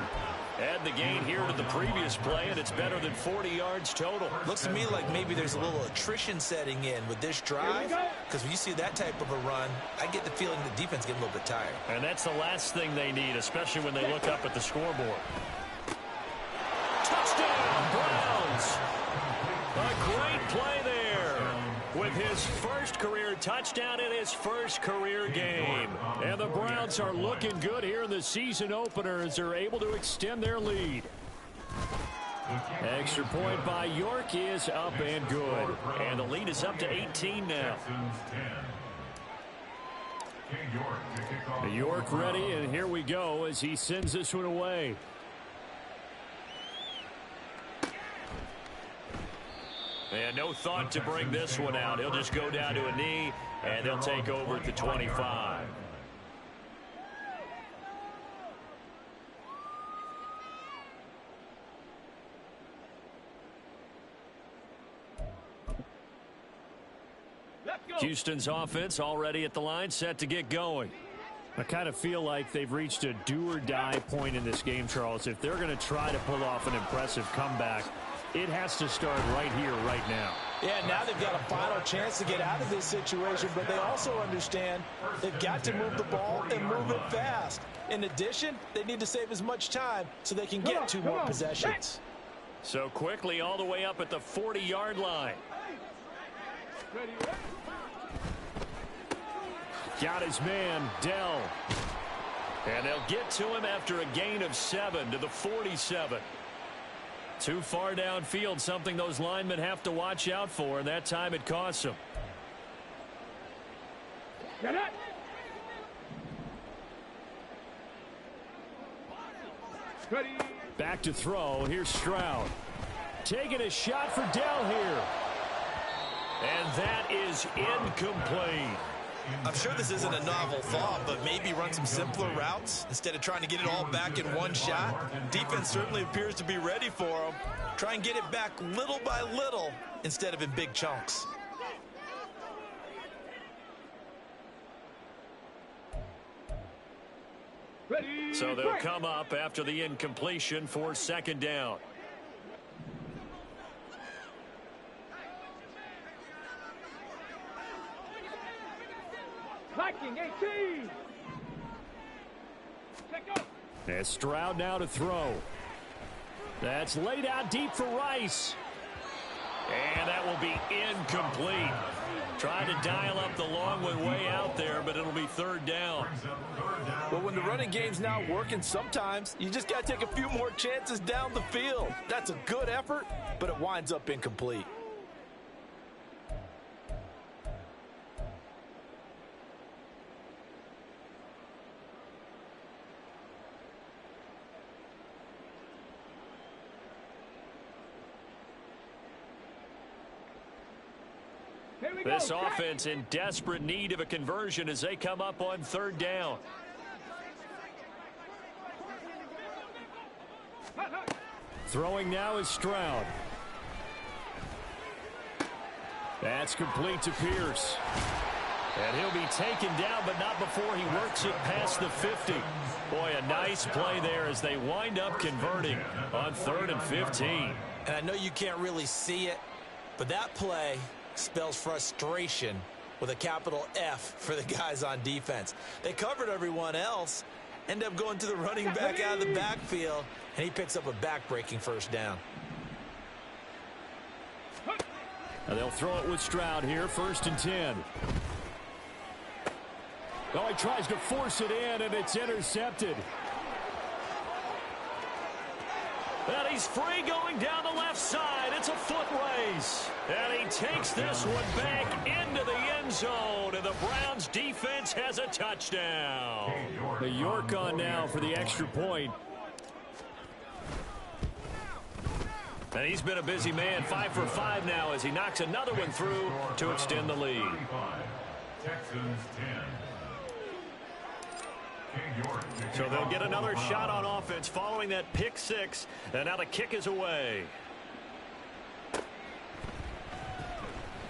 Add the gain here to the previous play, and it's better than 40 yards total. Looks to me like maybe there's a little attrition setting in with this drive, because when you see that type of a run, I get the feeling the defense getting a little bit tired. And that's the last thing they need, especially when they look up at the scoreboard. Touchdown, Browns! A great play there with his first career touchdown in his first career game. And the Browns are looking good here in the season opener as they're able to extend their lead. Extra point by York is up and good. And the lead is up to 18 now. York ready, and here we go as he sends this one away. And no thought to bring this one out. He'll just go down to a knee, and they'll take over at the 25. Houston's offense already at the line, set to get going. I kind of feel like they've reached a do-or-die point in this game, Charles. If they're going to try to pull off an impressive comeback, it has to start right here, right now. Yeah, now they've got a final chance to get out of this situation, but they also understand they've got to move the ball and move it fast. In addition, they need to save as much time so they can get two more possessions. So quickly all the way up at the 40-yard line. Got his man, Dell. And they'll get to him after a gain of 7 to the 47. Too far downfield, something those linemen have to watch out for, and that time it costs them. Back to throw. Here's Stroud. Taking a shot for Dell here. And that is incomplete. I'm sure this isn't a novel thought, but maybe run some simpler routes instead of trying to get it all back in one shot. Defense certainly appears to be ready for them. Try and get it back little by little instead of in big chunks. So they'll come up after the incompletion for second down. Blocking 18. Check up. And Stroud now to throw. That's laid out deep for Rice. And that will be incomplete. Trying to dial up the long one way out there, but it'll be third down. But when the running game's not working, sometimes you just got to take a few more chances down the field. That's a good effort, but it winds up incomplete. This offense in desperate need of a conversion as they come up on third down. Throwing now is Stroud. That's complete to Pierce. And he'll be taken down, but not before he works it past the 50. Boy, a nice play there as they wind up converting on 3rd and 15. And I know you can't really see it, but that play spells frustration with a capital F for the guys on defense. They covered everyone else, end up going to the running back out of the backfield, and he picks up a back-breaking first down. Now they'll throw it with Stroud here, 1st and 10. Oh, he tries to force it in, and it's intercepted. And he's free going down the left side. It's a foot race. And he takes this one back into the end zone. And the Browns defense has a touchdown. The York on now for the extra point. And he's been a busy man, 5 for 5 now as he knocks another one through to extend the lead. Texans 10. So they'll get another shot on offense following that pick 6. And now the kick is away.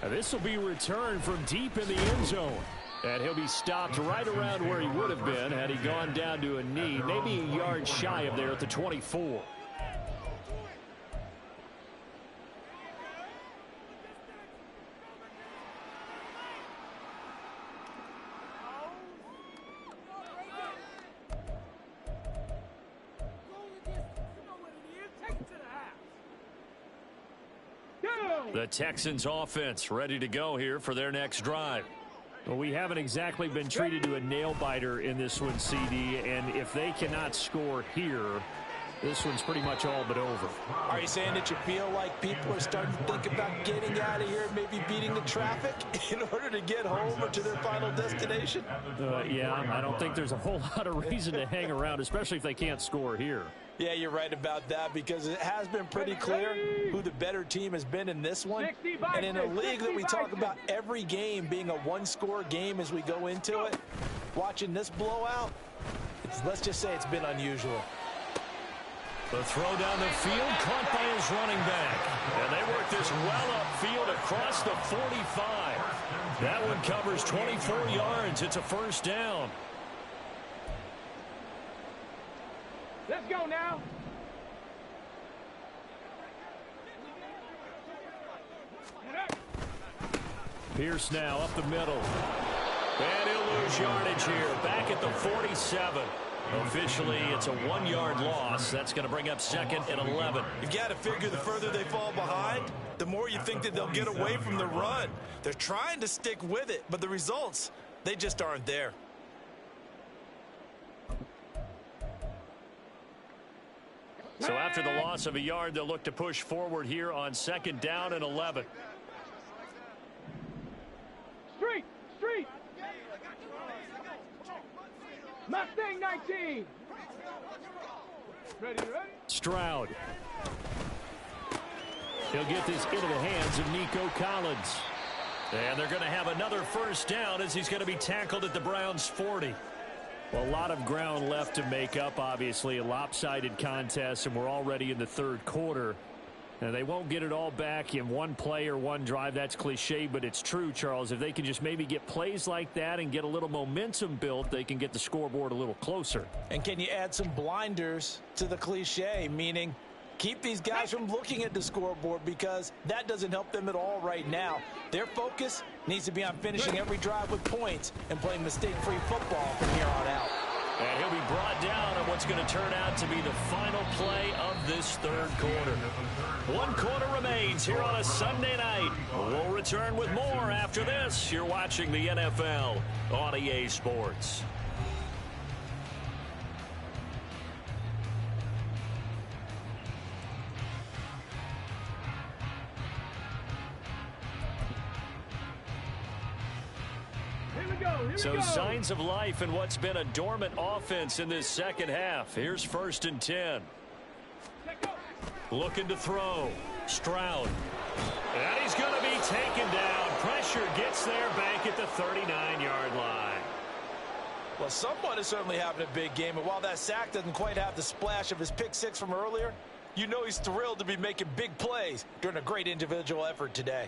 Now this will be returned from deep in the end zone. And he'll be stopped right around where he would have been had he gone down to a knee, maybe a yard shy of there at the 24. The Texans offense ready to go here for their next drive. Well, we haven't exactly been treated to a nail-biter in this one, CD, and if they cannot score here, this one's pretty much all but over. Are you saying that you feel like people are starting to think about getting out of here, maybe beating the traffic in order to get home or to their final destination? Yeah, I don't think there's a whole lot of reason to hang around, especially if they can't score here. Yeah, you're right about that because it has been pretty clear who the better team has been in this one. And in a league that we talk about every game being a one-score game as we go into it, watching this blowout, let's just say it's been unusual. The throw down the field, caught by his running back. And they work this well upfield across the 45. That one covers 24 yards. It's a first down. Pierce now up the middle. And he'll lose yardage here. Back at the 47. Officially, it's a 1-yard loss. That's going to bring up 2nd and 11. You've got to figure the further they fall behind, the more you think that they'll get away from the run. They're trying to stick with it, but the results, they just aren't there. So after the loss of a yard, they'll look to push forward here on 2nd down and 11. Street! Street! Mustang 19! Ready? Stroud. He'll get this into the hands of Nico Collins. And they're going to have another first down as he's going to be tackled at the Browns' 40. Well, a lot of ground left to make up, obviously. A lopsided contest, and we're already in the 3rd quarter. Now, they won't get it all back in one play or one drive. That's cliche, but it's true, Charles. If they can just maybe get plays like that and get a little momentum built, they can get the scoreboard a little closer. And can you add some blinders to the cliche, meaning keep these guys from looking at the scoreboard, because that doesn't help them at all right now. Their focus needs to be on finishing every drive with points and playing mistake-free football from here on out. And he'll be brought down on what's going to turn out to be the final play of this 3rd quarter. 1 quarter remains here on a Sunday night. We'll return with more after this. You're watching the NFL on EA Sports. So signs of life in what's been a dormant offense in this 2nd half. Here's 1st and 10. Looking to throw. Stroud. And he's going to be taken down. Pressure gets there back at the 39-yard line. Well, someone is certainly having a big game, and while that sack doesn't quite have the splash of his pick 6 from earlier, you know he's thrilled to be making big plays during a great individual effort today.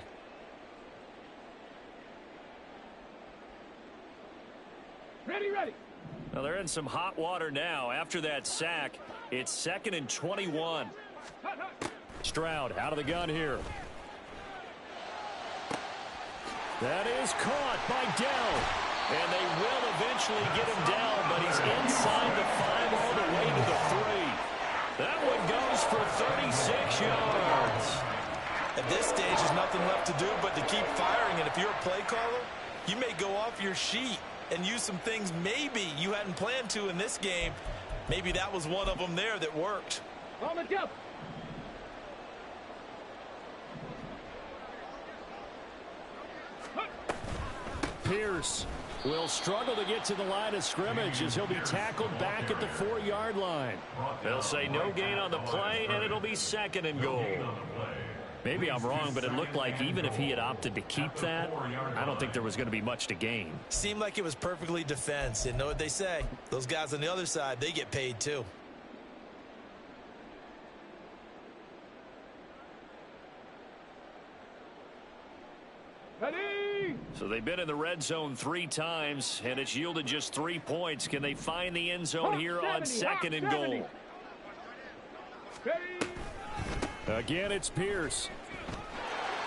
Ready. Well, they're in some hot water now. After that sack, it's 2nd and 21. Stroud out of the gun here. That is caught by Dell. And they will eventually get him down, but he's inside the 5 all the way to the 3. That one goes for 36 yards. At this stage, there's nothing left to do but to keep firing, and if you're a play caller, you may go off your sheet and use some things maybe you hadn't planned to in this game. Maybe that was one of them there that worked. On the jump. Pierce will struggle to get to the line of scrimmage as he'll be tackled back at the 4-yard line. They'll say no gain on the play, and it'll be 2nd and goal. Maybe I'm wrong, but it looked like even if he had opted to keep that, I don't think there was going to be much to gain. Seemed like it was perfectly defense. And know what they say? Those guys on the other side, they get paid too. Ready. So they've been in the red zone 3 times, and it's yielded just 3 points. Can they find the end zone here on 2nd and goal? Ready. Again, it's Pierce.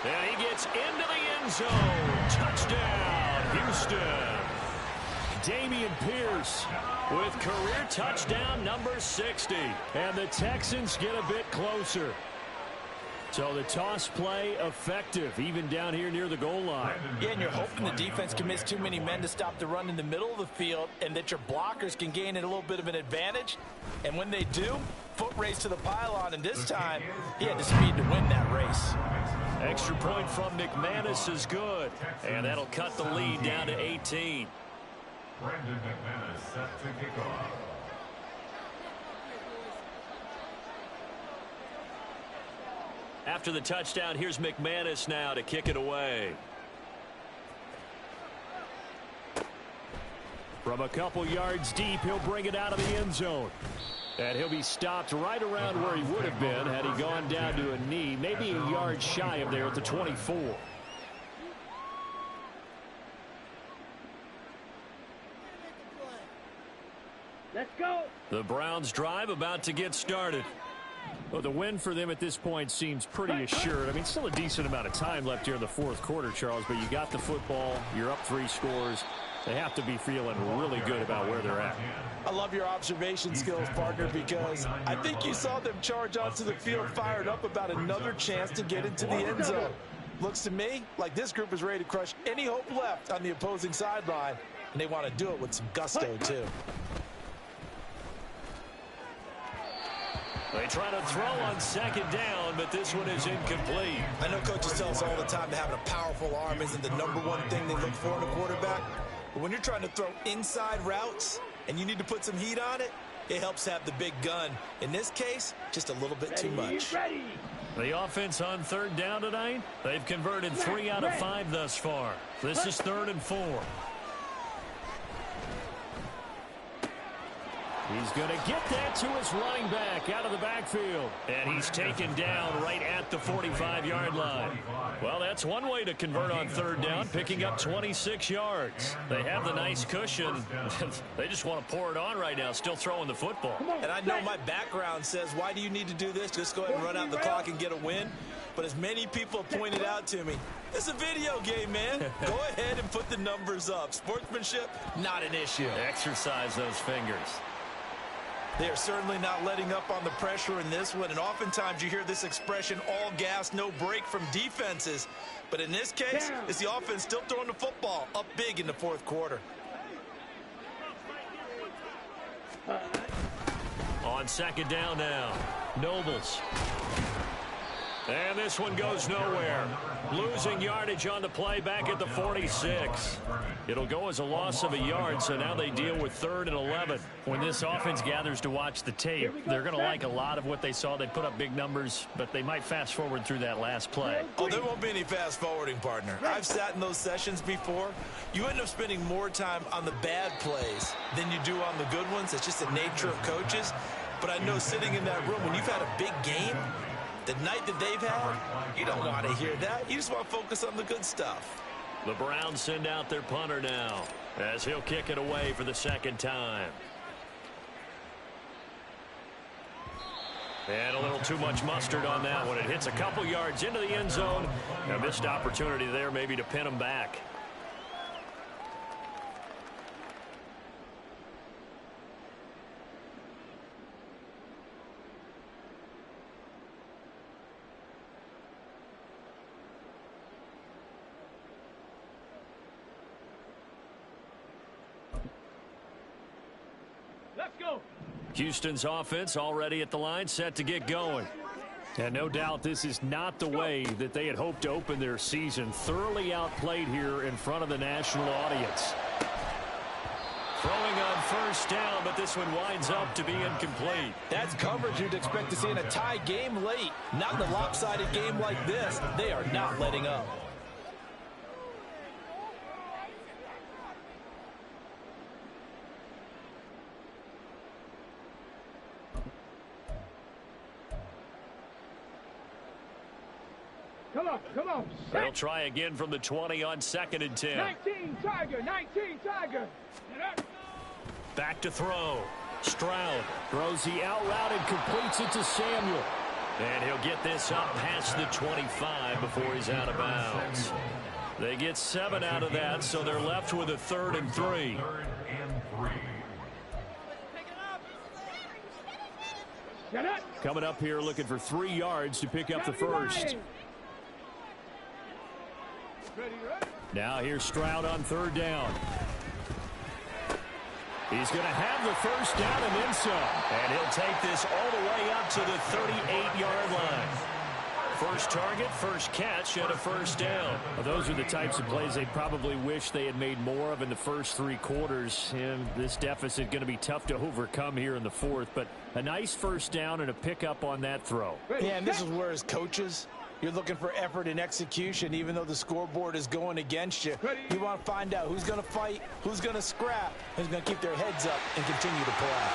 And he gets into the end zone. Touchdown, Houston. Dameon Pierce with career touchdown number 60. And the Texans get a bit closer. So the toss play effective, even down here near the goal line. Yeah, and you're hoping the defense commits too many men to stop the run in the middle of the field and that your blockers can gain a little bit of an advantage. And when they do, foot race to the pylon, and this time he had the speed to win that race. Extra point from McManus is good, and that'll cut the lead down to 18. Brandon McManus set to kick off. After the touchdown, here's McManus now to kick it away. From a couple yards deep, he'll bring it out of the end zone. And he'll be stopped right around where he would have been had he gone down to a knee, maybe a yard shy of there at the 24. Let's go. The Browns drive about to get started. Well, the win for them at this point seems pretty assured. I mean, still a decent amount of time left here in the fourth quarter, Charles, but you got the football. You're up 3 scores. They have to be feeling really good about where they're at. I love your observation skills, partner, because I think you saw them charge onto the field fired up about another chance to get into the end zone. Looks to me like this group is ready to crush any hope left on the opposing sideline, and they want to do it with some gusto, too. They try to throw on second down, but this one is incomplete. I know coaches tell us all the time that having a powerful arm isn't the #1 thing they look for in a quarterback. But when you're trying to throw inside routes and you need to put some heat on it, it helps have the big gun. In this case, just a little bit too much. The offense on third down tonight, they've converted 3 out of 5 thus far. This is 3rd and 4. He's going to get that to his running back out of the backfield. And he's taken down right at the 45-yard line. Well, that's one way to convert on third down, picking up 26 yards. They have the nice cushion. They just want to pour it on right now, still throwing the football. And I know my background says, why do you need to do this? Just go ahead and run out the clock and get a win. But as many people have pointed out to me, it's a video game, man. Go ahead and put the numbers up. Sportsmanship, not an issue. Exercise those fingers. They are certainly not letting up on the pressure in this one, and oftentimes you hear this expression, all gas, no break from defenses. But in this case, it's the offense still throwing the football up big in the fourth quarter. On second down now, Nobles. And this one goes nowhere. Losing yardage on the play back at the 46. It'll go as a loss of a yard, so now they deal with 3rd and 11. When this offense gathers to watch the tape, they're going to like a lot of what they saw. They put up big numbers, but they might fast forward through that last play. Oh, there won't be any fast forwarding, partner. I've sat in those sessions before. You end up spending more time on the bad plays than you do on the good ones. It's just the nature of coaches. But I know sitting in that room, when you've had a big game, the night that they've had, you don't want to hear that. You just want to focus on the good stuff. The Browns send out their punter now as he'll kick it away for the second time. And a little too much mustard on that one. It hits a couple yards into the end zone. A missed opportunity there maybe to pin them back. Let's go. Houston's offense already at the line, set to get going. And no doubt this is not the way that they had hoped to open their season. Thoroughly outplayed here in front of the national audience. Throwing on first down, but this one winds up to be incomplete. That's coverage you'd expect to see in a tie game late. Not in a lopsided game like this. They are not letting up. Come on. They'll try again from the 20 on 2nd and 10. 19 Tiger. Back to throw. Stroud Throws the out route and completes it to Samuel. And he'll get this up past the 25 before he's out of bounds. They get 7 out of that, so they're left with a 3rd and 3. 3rd and 3. Coming up here looking for 3 yards to pick up the first. Now here's Stroud on 3rd down. He's going to have the first down and then some. And he'll take this all the way up to the 38-yard line. First target, first catch, and a first down. Well, those are the types of plays they probably wish they had made more of in the first 3 quarters. And this deficit going to be tough to overcome here in the fourth. But a nice first down and a pickup on that throw. Yeah, and this is where as coaches, you're looking for effort and execution, even though the scoreboard is going against you. You want to find out who's going to fight, who's going to scrap, who's going to keep their heads up and continue to play.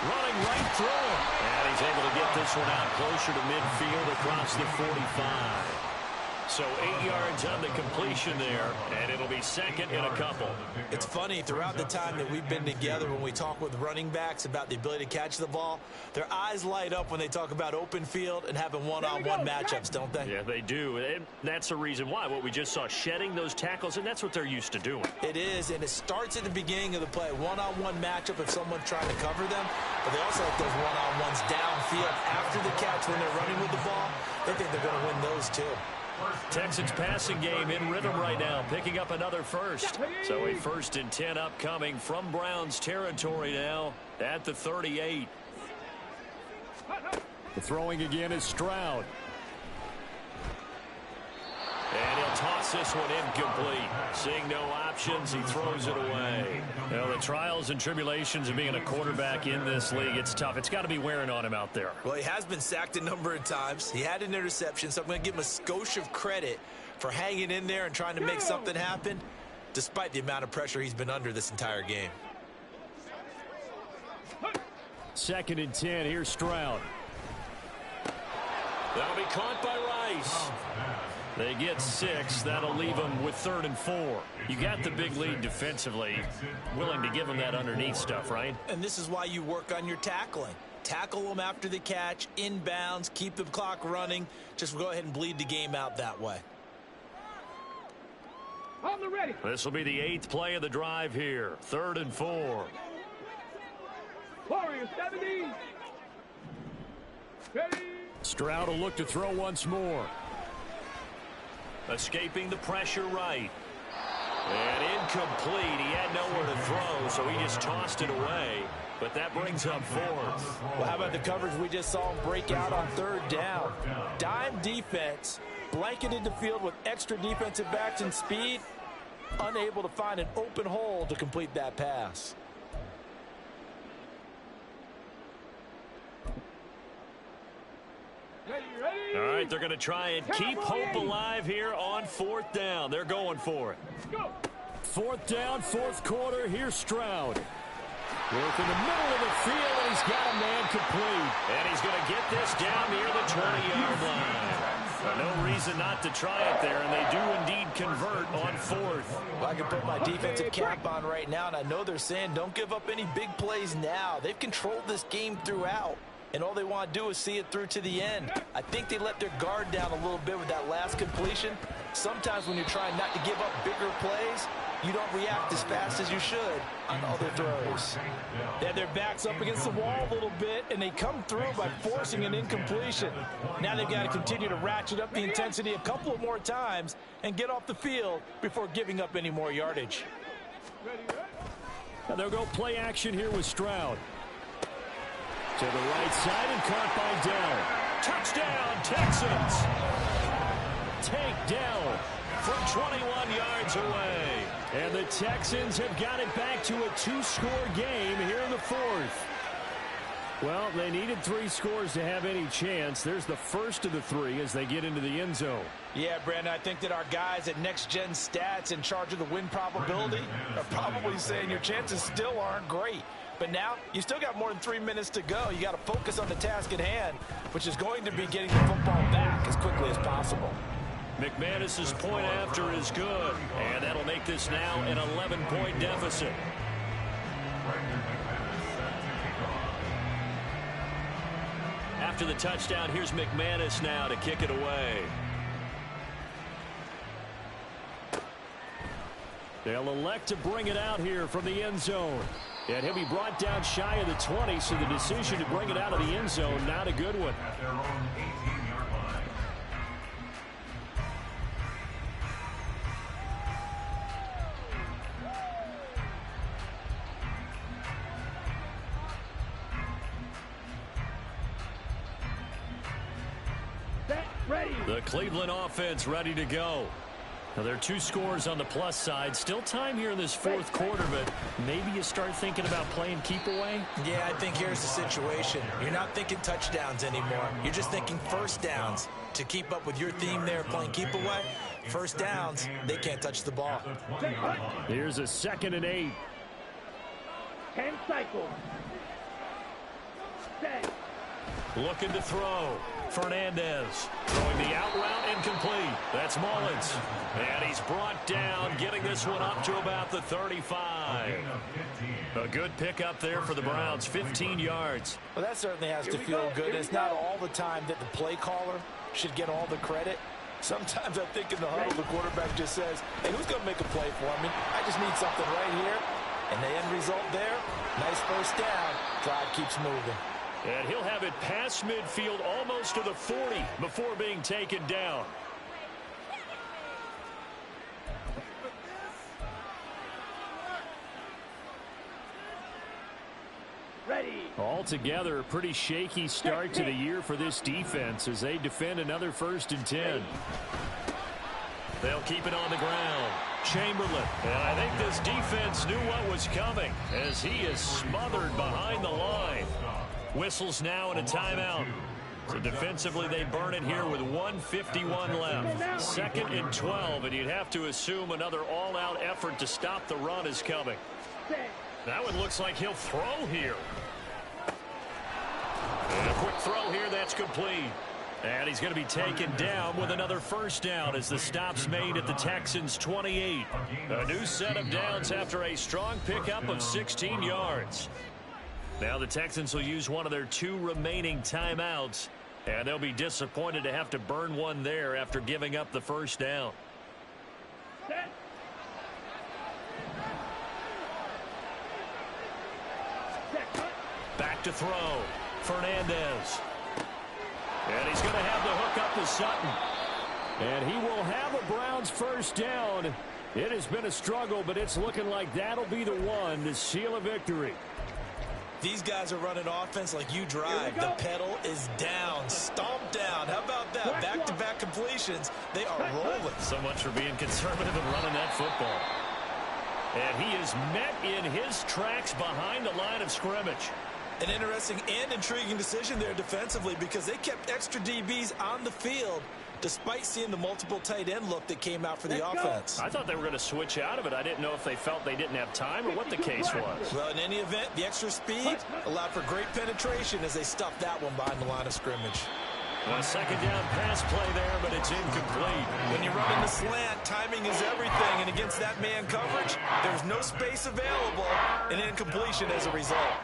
Running right through him. And he's able to get this one out closer to midfield across the 45. So 8 yards on the completion there, and it'll be second and a couple. It's funny, throughout the time that we've been together, when we talk with running backs about the ability to catch the ball, their eyes light up when they talk about open field and having one-on-one matchups, don't they? Yeah, they do. And that's the reason why. What we just saw, shedding those tackles, and that's what they're used to doing. It is, and it starts at the beginning of the play. One-on-one matchup if someone's trying to cover them, but they also like those one-on-ones downfield after the catch when they're running with the ball. They think they're going to win those too. Texans passing game in rhythm right now, picking up another first. So a 1st and 10 upcoming from Browns territory now at the 38. The throwing again is Stroud. And he'll toss this one incomplete. Seeing no options, he throws it away. Well, the trials and tribulations of being a quarterback in this league, it's tough. It's got to be wearing on him out there. Well, he has been sacked a number of times. He had an interception, so I'm going to give him a skosh of credit for hanging in there and trying to make something happen, despite the amount of pressure he's been under this entire game. 2nd and 10. Here's Stroud. That'll be caught by Rice. They get 6. That'll leave them with 3rd and 4. You got the big lead defensively. Willing to give them that underneath stuff, right? And this is why you work on your tackling. Tackle them after the catch, inbounds, keep the clock running. Just go ahead and bleed the game out that way. On the ready. This will be the 8th play of the drive here. 3rd and 4. Warrior 70. Ready. Stroud will look to throw once more. Escaping the pressure right. And incomplete. He had nowhere to throw, so he just tossed it away. But that brings up 4th. Well, how about the coverage we just saw him break out on 3rd down? Dime defense, blanketed the field with extra defensive backs and speed, unable to find an open hole to complete that pass. Ready. All right, they're going to try and keep hope alive here on 4th down. They're going for it. Go. 4th down, 4th quarter. Here's Stroud. Work in the middle of the field, and he's got a man complete. And he's going to get this down near the 20-yard line. No reason not to try it there, and they do indeed convert on 4th. Well, I can put my defensive cap on right now, and I know they're saying don't give up any big plays now. They've controlled this game throughout, and all they want to do is see it through to the end. I think they let their guard down a little bit with that last completion. Sometimes when you're trying not to give up bigger plays, you don't react as fast as you should on other throws. They have their backs up against the wall a little bit, and they come through by forcing an incompletion. Now they've got to continue to ratchet up the intensity a couple of more times and get off the field before giving up any more yardage. And they'll go play action here with Stroud. To the right side and caught by Dell. Touchdown, Texans. Take down From 21 yards away. And the Texans have got it back to a 2-score game here in the 4th. Well, they needed 3 scores to have any chance. There's the first of the 3 as they get into the end zone. Yeah, Brandon, I think that our guys at Next Gen Stats in charge of the win probability are probably saying your chances still aren't great. But now, you still got more than 3 minutes to go. You got to focus on the task at hand, which is going to be getting the football back as quickly as possible. McManus's point after is good, and that'll make this now an 11-point deficit. After the touchdown, here's McManus now to kick it away. They'll elect to bring it out here from the end zone. And he'll be brought down shy of the 20, so the decision to bring it out of the end zone, not a good one. At their own 18-yard line. Set. Ready. The Cleveland offense ready to go. Now, there are 2 scores on the plus side. Still time here in this 4th quarter, but maybe you start thinking about playing keep away. Yeah, I think here's the situation. You're not thinking touchdowns anymore. You're just thinking first downs. To keep up with your theme there, playing keep away, first downs, they can't touch the ball. Here's a 2nd and 8. 10 cycles. Set. Looking to throw. Fernandez throwing the out route incomplete. That's Mullins. And he's brought down, getting this one up to about the 35. A good pickup there for the Browns, 15 yards. Well, that certainly has to feel good. It's not all the time that the play caller should get all the credit. Sometimes I think in the huddle, the quarterback just says, hey, who's going to make a play for me? I just need something right here. And the end result there, nice first down. Drive keeps moving. And he'll have it past midfield almost to the 40 before being taken down. Ready. Altogether, a pretty shaky start to the year for this defense as they defend another 1st and 10. They'll keep it on the ground. Chamberlain. And I think this defense knew what was coming as he is smothered behind the line. Whistles now and a timeout. So defensively, they burn it here with 1:51 left. 2nd and 12, and you'd have to assume another all-out effort to stop the run is coming. That one looks like he'll throw here. And a quick throw here, that's complete. And he's going to be taken down with another 1st down as the stop's made at the Texans' 28. A new set of downs after a strong pickup of 16 yards. Now the Texans will use one of their 2 remaining timeouts, and they'll be disappointed to have to burn one there after giving up the 1st down. Set. Back to throw. Fernandez. And he's going to have the hook up to Sutton. And he will have a Browns 1st down. It has been a struggle, but it's looking like that'll be the one to seal a victory. These guys are running offense like you drive. The pedal is down, stomped down. How about that? Back-to-back completions. They are rolling. So much for being conservative and running that football. And he is met in his tracks behind the line of scrimmage. An interesting and intriguing decision there defensively because they kept extra DBs on the field despite seeing the multiple tight end look that came out for the offense. I thought they were going to switch out of it. I didn't know if they felt they didn't have time or what the case was. Well, in any event, the extra speed allowed for great penetration as they stuffed that one behind the line of scrimmage. A 2nd down pass play there, but it's incomplete. When you run in the slant, timing is everything, and against that man coverage, there's no space available, and incompletion as a result.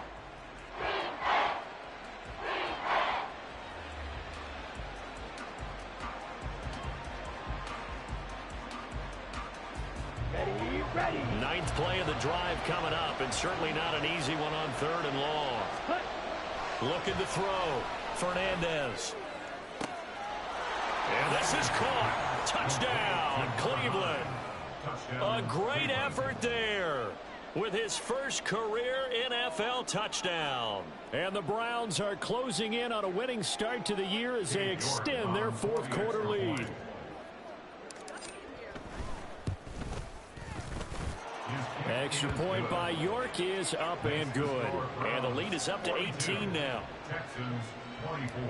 Ready. 9th play of the drive coming up, and certainly not an easy one on 3rd and long. Looking to throw. Fernandez. And this is caught. Touchdown, Cleveland. A great effort there with his 1st career NFL touchdown. And the Browns are closing in on a winning start to the year as they extend their 4th quarter lead. Extra point by York is up and good. And the lead is up to 18 now. Texans 24.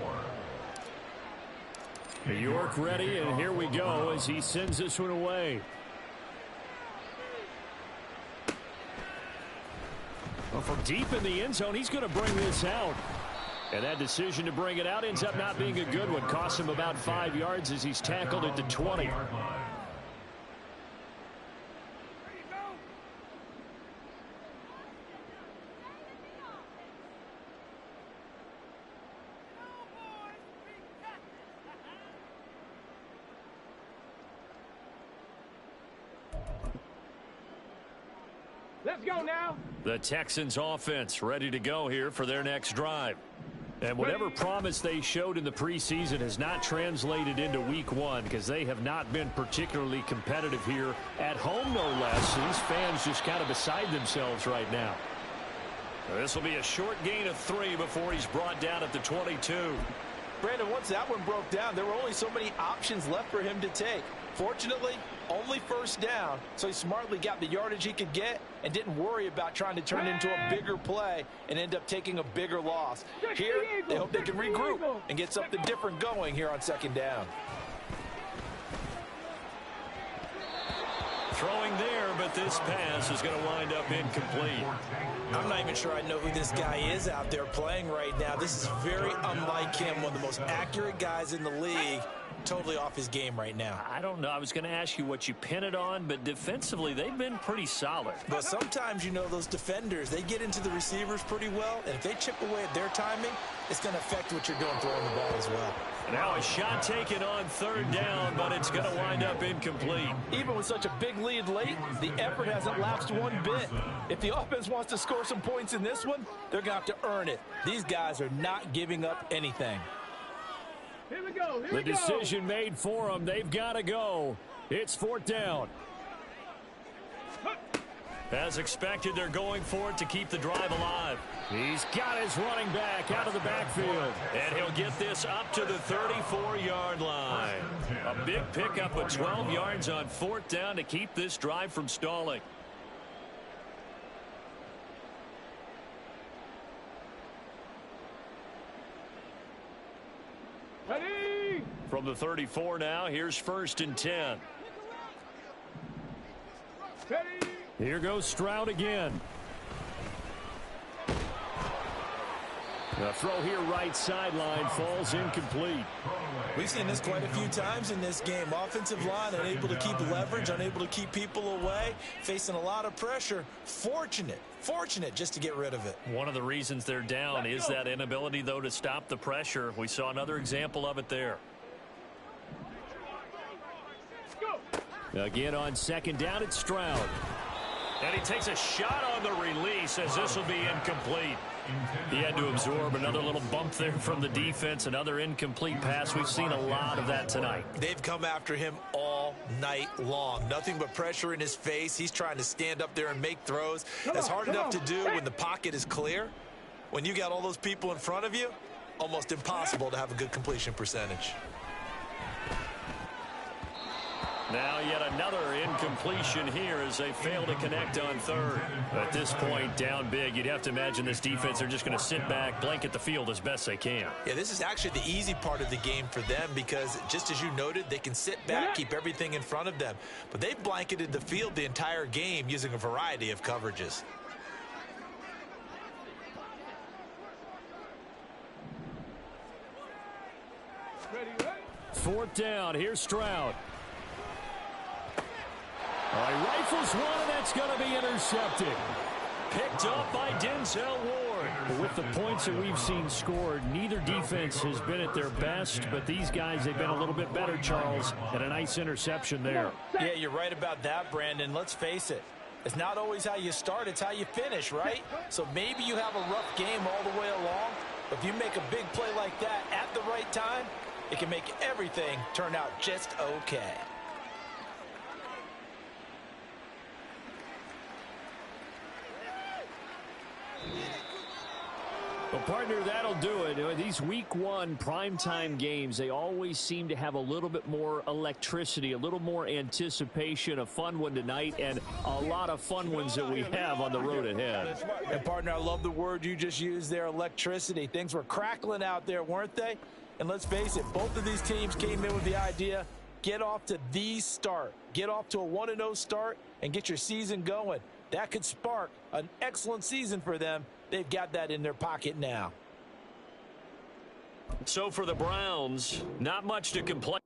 York ready, and here we go as he sends this one away. Well, from deep in the end zone, he's going to bring this out. And that decision to bring it out ends up not being a good one. Costs him about 5 yards as he's tackled at the 20. Let's go now. The Texans offense ready to go here for their next drive. And whatever promise they showed in the preseason has not translated into week 1 because they have not been particularly competitive here at home, no less. So these fans just kind of beside themselves right now. This will be a short gain of 3 before he's brought down at the 22. Brandon, once that one broke down, there were only so many options left for him to take. Fortunately, only 1st down, so he smartly got the yardage he could get and didn't worry about trying to turn it into a bigger play and end up taking a bigger loss. Here, they hope they can regroup and get something different going here on 2nd down. Throwing there, but this pass is going to wind up incomplete. I'm not even sure I know who this guy is out there playing right now. This is very unlike him, one of the most accurate guys in the league. Totally off his game right now. I don't know. I was going to ask you what you pin it on, but defensively, they've been pretty solid. But sometimes, you know, those defenders, they get into the receivers pretty well, and if they chip away at their timing, it's going to affect what you're doing throwing the ball as well. Now a shot taken on third down, but it's going to wind up incomplete. Even with such a big lead late, the effort hasn't lapsed one bit. If the offense wants to score some points in this one, they're going to have to earn it. These guys are not giving up anything. Here we go. The decision made for them. They've got to go. It's fourth down. As expected, they're going for it to keep the drive alive. He's got his running back out of the backfield. And he'll get this up to the 34-yard line. A big pickup of 12 yards on fourth down to keep this drive from stalling. Ready? From the 34 now, here's first and 10. Ready? Here goes Stroud again. The throw here right sideline falls incomplete. We've seen this quite a few times in this game. Offensive line unable to keep leverage, unable to keep people away, facing a lot of pressure. Fortunate just to get rid of it. One of the reasons they're down is that inability, though, to stop the pressure. We saw another example of it there. Again on second down, it's Stroud. And he takes a shot on the release as this will be incomplete. He had to absorb another little bump there from the defense, another incomplete pass. We've seen a lot of that tonight. They've come after him all night long. Nothing but pressure in his face. He's trying to stand up there and make throws. That's hard enough to do when the pocket is clear. When you got all those people in front of you, almost impossible to have a good completion percentage. Now yet another incompletion here as they fail to connect on third. At this point, down big, you'd have to imagine this defense are just going to sit back, blanket the field as best they can. Yeah, this is actually the easy part of the game for them because, just as you noted, they can sit back, keep everything in front of them. But they've blanketed the field the entire game using a variety of coverages. Ready? Fourth down, here's Stroud. All right, rifles one, and that's going to be intercepted. Picked up by Denzel Ward. With the points that we've seen scored, neither defense has been at their best, but these guys, they've been a little bit better, Charles, and a nice interception there. Yeah, you're right about that, Brandon. Let's face it. It's not always how you start, it's how you finish, right? So maybe you have a rough game all the way along, but if you make a big play like that at the right time, it can make everything turn out just okay. Well, partner, that'll do it. These week one primetime games, they always seem to have a little bit more electricity, a little more anticipation. A fun one tonight, and a lot of fun ones that we have on the road ahead. And, partner, I love the word you just used there, electricity. Things were crackling out there, weren't they? And let's face it, both of these teams came in with the idea, get off to the start. Get off to a 1-0 start and get your season going. That could spark an excellent season for them. They've got that in their pocket now. So for the Browns, not much to complain.